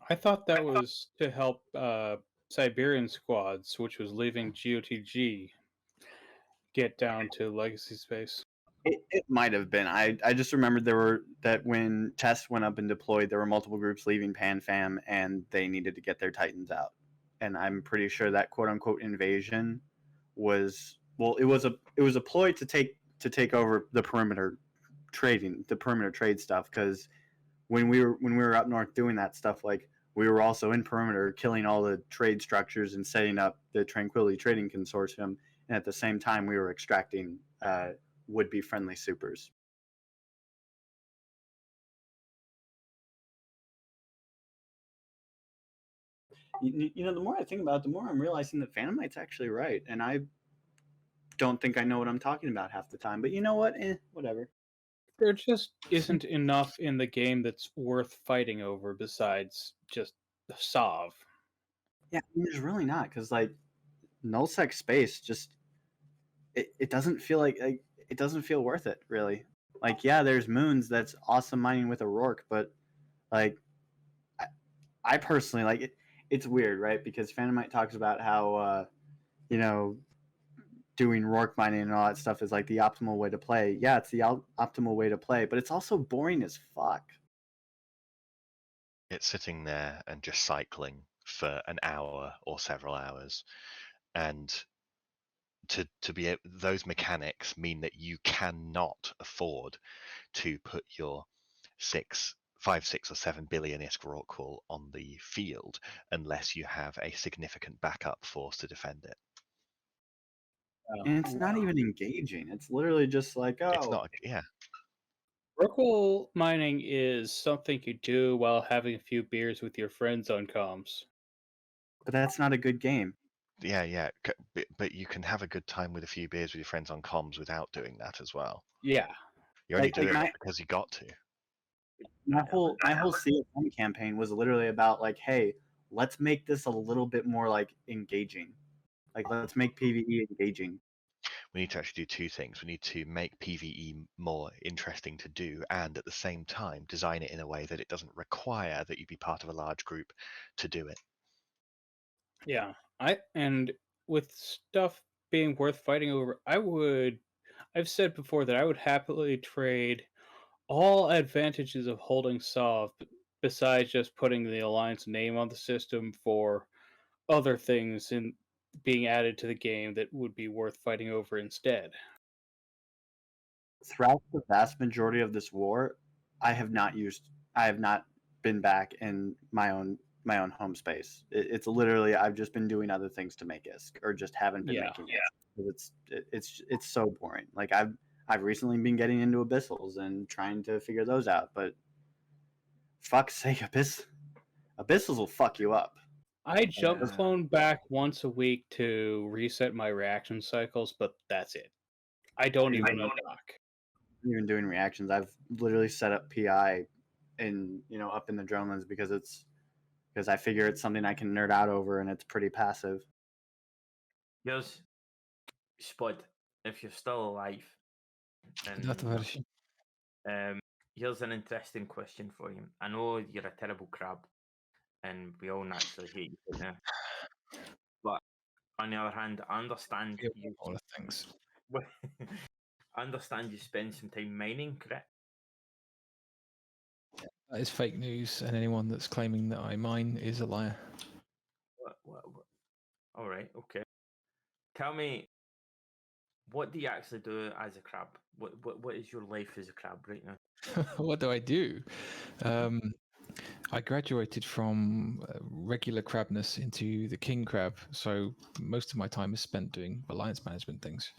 I thought that was to help Siberian squads, which was leaving GOTG, get down to legacy space. It might have been. I just remembered that when tests went up and deployed, there were multiple groups leaving PanFam, and they needed to get their Titans out. And I'm pretty sure that quote unquote invasion was a ploy to take over the perimeter trade stuff, because when we were up north doing that stuff, like, we were also in perimeter killing all the trade structures and setting up the Tranquility Trading Consortium, and at the same time we were extracting would-be friendly supers. The more I think about it, the more I'm realizing that Phantomite's actually right, and I don't think I know what I'm talking about half the time. But you know what? Whatever. There just isn't enough in the game that's worth fighting over besides just Sov. Yeah, I mean, there's really not, because like nullsec space just it doesn't feel like it doesn't feel worth it really. Like yeah, there's moons that's awesome mining with a Rourke, but like I personally like it. It's weird, right? Because Phantomite talks about how you know doing Rourke mining and all that stuff is like the optimal way to play. Yeah, it's the optimal way to play, but it's also boring as fuck. It's sitting there and just cycling for an hour or several hours, and to be able, those mechanics mean that you cannot afford to put your 5, 6, or 7 billion ISK Rorqual on the field unless you have a significant backup force to defend it. And it's not even engaging. It's literally just like, oh, It's not, yeah. Rorqual mining is something you do while having a few beers with your friends on comms. but that's not a good game. Yeah. But you can have a good time with a few beers with your friends on comms without doing that as well. Yeah. You're only Like doing my- it because you got to. My whole CFM campaign was literally about like, hey, let's make this a little bit more like engaging. Like let's make PvE engaging. We need to actually do two things. We need to make PvE more interesting to do, and at the same time design it in a way that it doesn't require that you be part of a large group to do it. Yeah. And with stuff being worth fighting over, I've said before that I would happily trade all advantages of holding Sov besides just putting the Alliance name on the system for other things in being added to the game that would be worth fighting over instead. Throughout the vast majority of this war, I have not been back in my own home space. It's literally I've just been doing other things to make ISK or just haven't been making it. It's so boring. Like I've recently been getting into abyssals and trying to figure those out, but fuck's sake, abyssals will fuck you up. I jump clone back once a week to reset my reaction cycles, but that's it. I don't even undock. Even doing reactions, I've literally set up PI in up in the Dronelands because I figure it's something I can nerd out over and it's pretty passive. Here's Spud, if you're still alive. Not the version. Here's an interesting question for you. I know you're a terrible crab, and we all naturally hate you now. But on the other hand, I understand you. All the things. I understand you spend some time mining, correct? That is fake news, and anyone that's claiming that I mine is a liar. What? All right, okay. Tell me, what do you actually do as a crab? What is your life as a crab right now? What do I do? I graduated from regular crabness into the king crab, so most of my time is spent doing alliance management things.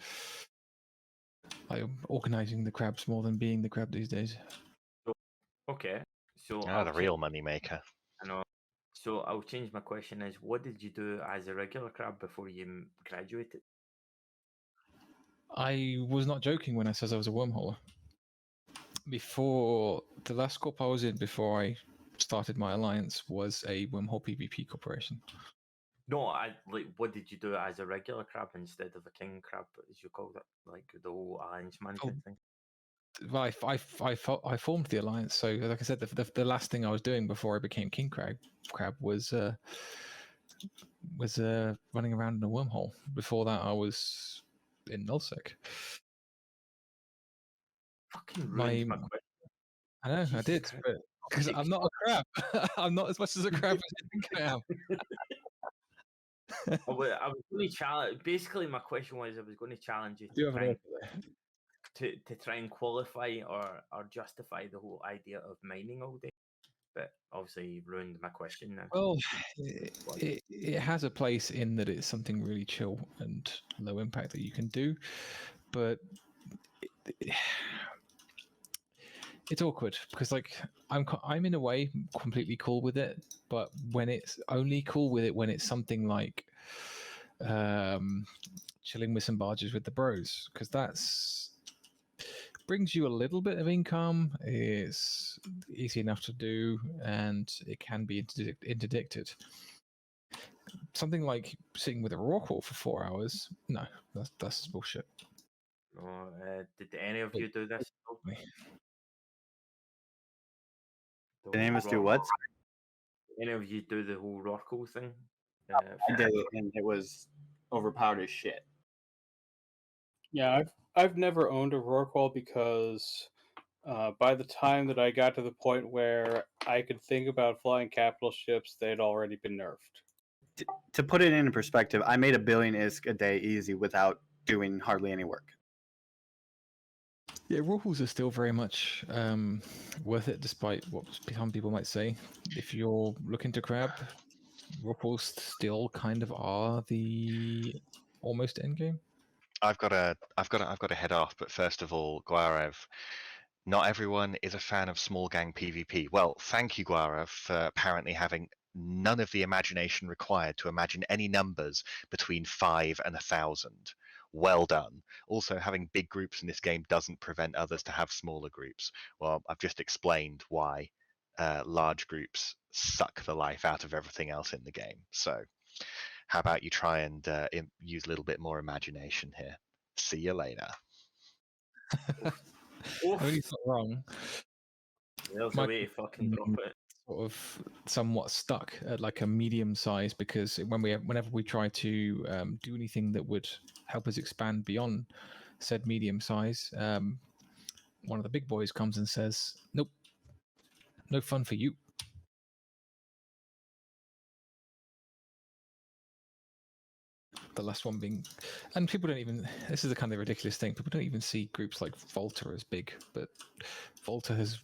I'm organizing the crabs more than being the crab these days. Okay, so The real money maker. I know. So I'll change my question. Is what did you do as a regular crab before you graduated? I was not joking when I said I was a wormholer. Before the last corp I was in, before I started my alliance, was a wormhole PvP corporation. No, what did you do as a regular crab instead of a king crab, as you called it, like the whole alliance management thing? Well, I formed the alliance, so like I said, the last thing I was doing before I became king crab was running around in a wormhole. Before that, I was in nullsec. Fucking ruined my question. I know, I did, but because I'm not a crab. I'm not as much as a crab as you think I am. I was going to challenge. Basically, my question was, I was going to challenge you to try and qualify or justify the whole idea of mining all day. But obviously, you ruined my question now. Well, it has a place in that it's something really chill and low impact that you can do, but it's awkward because like I'm in a way completely cool with it, but when it's only cool with it when it's something like chilling with some barges with the bros, because that's brings you a little bit of income, is easy enough to do, and it can be interdicted. Something like sitting with a Rorqual for 4 hours. No, that's bullshit. No, did any of you do this? The name is do what? Any of you do the whole Rorqual thing? I did it, and it was overpowered as shit. Yeah, I've never owned a Rorqual because by the time that I got to the point where I could think about flying capital ships, they'd already been nerfed. To put it into perspective, I made 1 billion ISK a day easy without doing hardly any work. Yeah, Rorquals are still very much worth it, despite what some people might say. If you're looking to grab, Rorquals still kind of are the almost end game. I've got to head off, but first of all, Guarev, not everyone is a fan of small gang PvP. Well, thank you, Guarev, for apparently having none of the imagination required to imagine any numbers between 5 and 1,000. Well done. Also, having big groups in this game doesn't prevent others to have smaller groups. Well, I've just explained why large groups suck the life out of everything else in the game. So how about you try and use a little bit more imagination here? See you later. I mean, he's not wrong. There's a My- way to fucking drop it. Sort of somewhat stuck at like a medium size, because whenever we try to do anything that would help us expand beyond said medium size, one of the big boys comes and says, "Nope, no fun for you." The last one being, and people don't even, this is the kind of ridiculous thing, people don't even see groups like Volta as big, but Volta has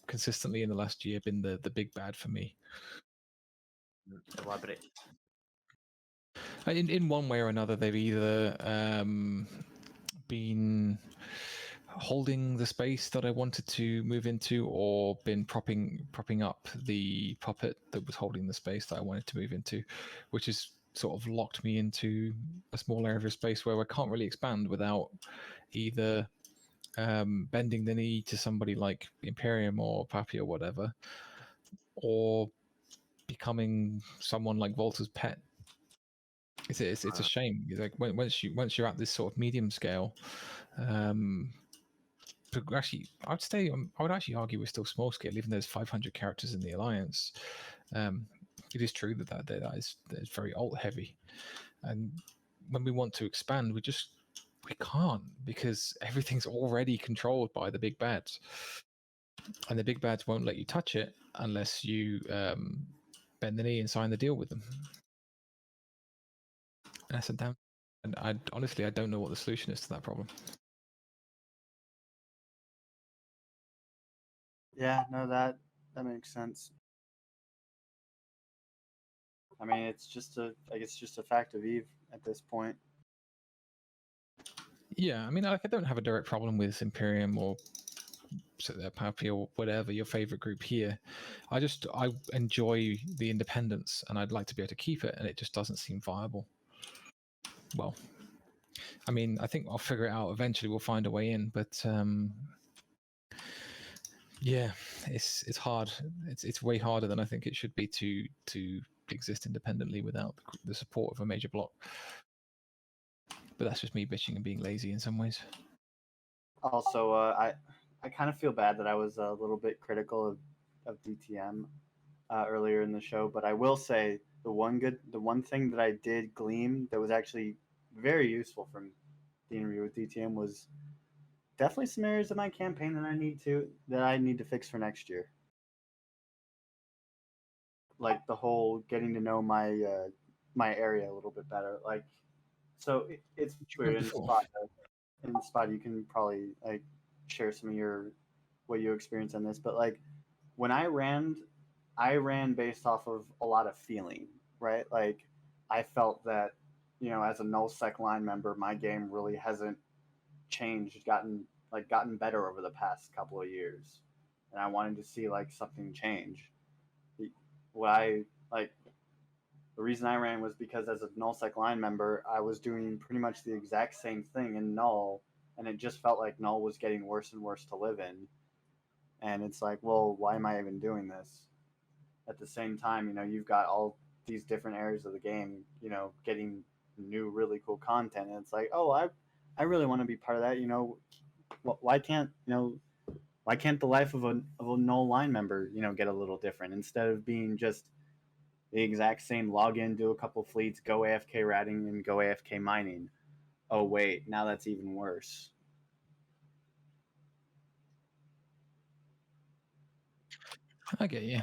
consistently in the last year been the big bad for me. Elaborate. In one way or another, they've either been holding the space that I wanted to move into, or been propping up the puppet that was holding the space that I wanted to move into, which has sort of locked me into a small area of space where I can't really expand without either bending the knee to somebody like Imperium or Papi or whatever, or becoming someone like Volta's pet. It's a shame. It's like once you're at this sort of medium scale, but actually, I would actually argue we're still small scale, even though there's 500 characters in the alliance. It is true that is very alt heavy, and when we want to expand, we can't, because everything's already controlled by the big bads, and the big bads won't let you touch it unless you bend the knee and sign the deal with them. And that's a damn. And I honestly don't know what the solution is to that problem. Yeah, no, that makes sense. I mean, it's just I guess just a fact of Eve at this point. Yeah, I mean, I don't have a direct problem with Imperium or Papi or whatever your favorite group here. I enjoy the independence, and I'd like to be able to keep it, and it just doesn't seem viable. Well, I mean, I think I'll figure it out eventually. We'll find a way in, but yeah, it's hard. It's way harder than I think it should be to exist independently without the support of a major block. But that's just me bitching and being lazy in some ways. Also, I kind of feel bad that I was a little bit critical of DTM earlier in the show, but I will say the one thing that I did glean that was actually very useful from the interview with DTM was definitely some areas of my campaign that I need to fix for next year. Like the whole getting to know my my area a little bit better. Like, so it's weird in Spot. You can probably like share some of what you experience on this, but like when I ran based off of a lot of feeling, right? Like I felt that, as a null sec line member, my game really hasn't changed, gotten better over the past couple of years, and I wanted to see like something change. What I like, the reason I ran was because as a nullsec line member, I was doing pretty much the exact same thing in null, and it just felt like null was getting worse and worse to live in. And it's like, well, why am I even doing this? At the same time, you've got all these different areas of the game, getting new really cool content. And it's like, oh, I really want to be part of that. Why can't why can't the life of a null line member get a little different instead of being just the exact same login, do a couple fleets, go AFK ratting, and go AFK mining. Oh wait, now that's even worse. I get you.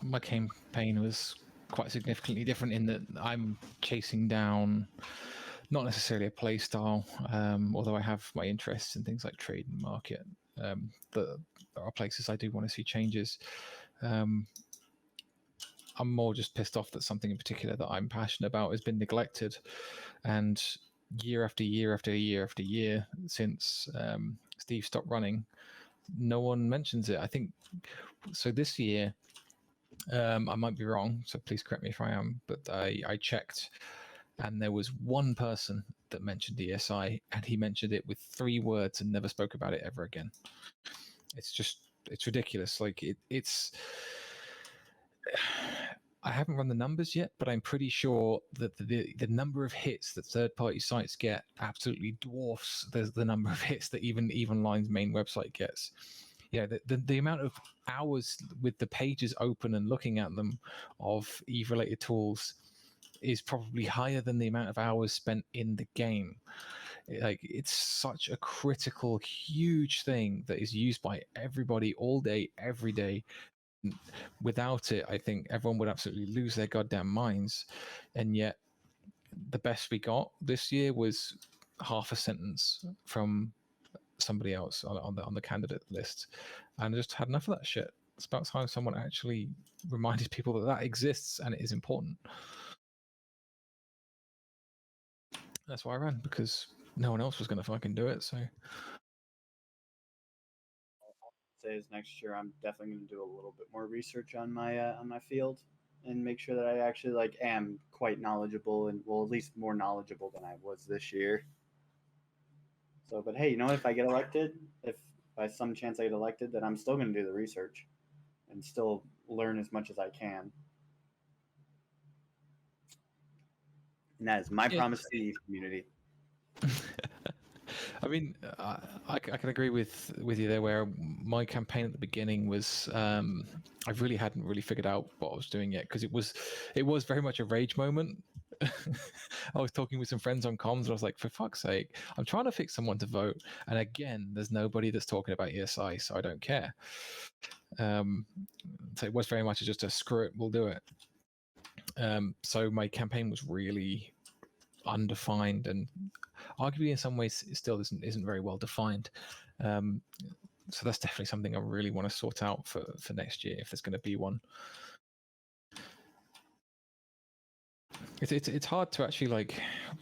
My campaign was quite significantly different in that I'm chasing down not necessarily a play style, although I have my interests in things like trade and market. There are places I do want to see changes. I'm more just pissed off that something in particular that I'm passionate about has been neglected, and year after year after year after year since Steve stopped running, no one mentions it. I think so. This year, I might be wrong, so please correct me if I am, but I checked, and there was one person that mentioned ESI, and he mentioned it with 3 words and never spoke about it ever again. It's ridiculous. Like it's. I haven't run the numbers yet, but I'm pretty sure that the number of hits that third-party sites get absolutely dwarfs the number of hits that even Line's main website gets. The amount of hours with the pages open and looking at them of Eve-related tools is probably higher than the amount of hours spent in the game. Like, it's such a critical, huge thing that is used by everybody all day, every day. Without it, I think everyone would absolutely lose their goddamn minds. And yet, the best we got this year was half a sentence from somebody else on the candidate list, and I just had enough of that shit. It's about time someone actually reminded people that exists and it is important. That's why I ran, because no one else was going to fucking do it. So Say is next year I'm definitely going to do a little bit more research on my field and make sure that I actually am quite knowledgeable, and well, at least more knowledgeable than I was this year. So, but hey, if I get elected, if by some chance I get elected, then I'm still going to do the research and still learn as much as I can. And that is my promise to the community. I mean, I can agree with you there. Where my campaign at the beginning was, I really hadn't really figured out what I was doing yet, because it was very much a rage moment. I was talking with some friends on comms, and I was like, for fuck's sake, I'm trying to fix someone to vote, and again, there's nobody that's talking about ESI, so I don't care. So it was very much just a screw it, we'll do it. So my campaign was really undefined, and arguably in some ways it still isn't very well defined. So that's definitely something I really want to sort out for next year, if there's going to be one. It's hard to actually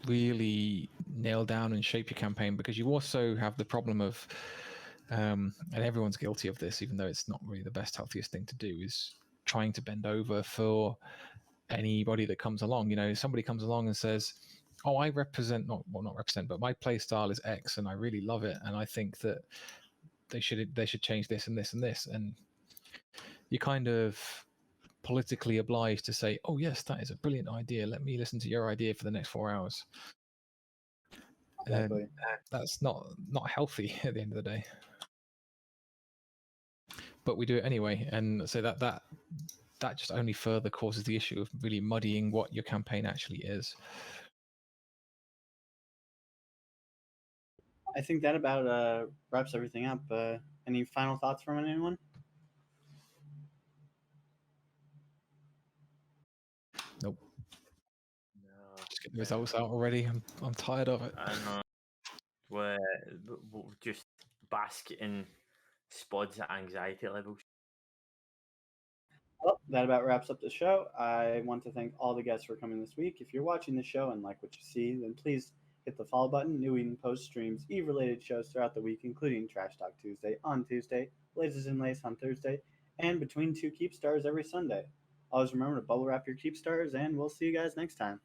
really nail down and shape your campaign, because you also have the problem of, and everyone's guilty of this, even though it's not really the best, healthiest thing to do, is trying to bend over for anybody that comes along. Somebody comes along and says, oh, I represent, not represent, but my play style is X and I really love it, and I think that they should change this and this and this, and you kind of politically obliged to say, oh yes, that is a brilliant idea, let me listen to your idea for the next 4 hours. Exactly. And that's not healthy at the end of the day, but we do it anyway, and so that just only further causes the issue of really muddying what your campaign actually is. I think that about wraps everything up. Any final thoughts from anyone? Nope. No. Just get the results out already. I'm tired of it. I know. We'll just bask in Spod's anxiety levels. Well, that about wraps up the show. I want to thank all the guests for coming this week. If you're watching the show and like what you see, then please hit the follow button. New Eden Post streams Eve-related shows throughout the week, including Trash Talk Tuesday on Tuesday, Lasers and Lace on Thursday, and Between Two Keepstars every Sunday. Always remember to bubble wrap your Keepstars, and we'll see you guys next time.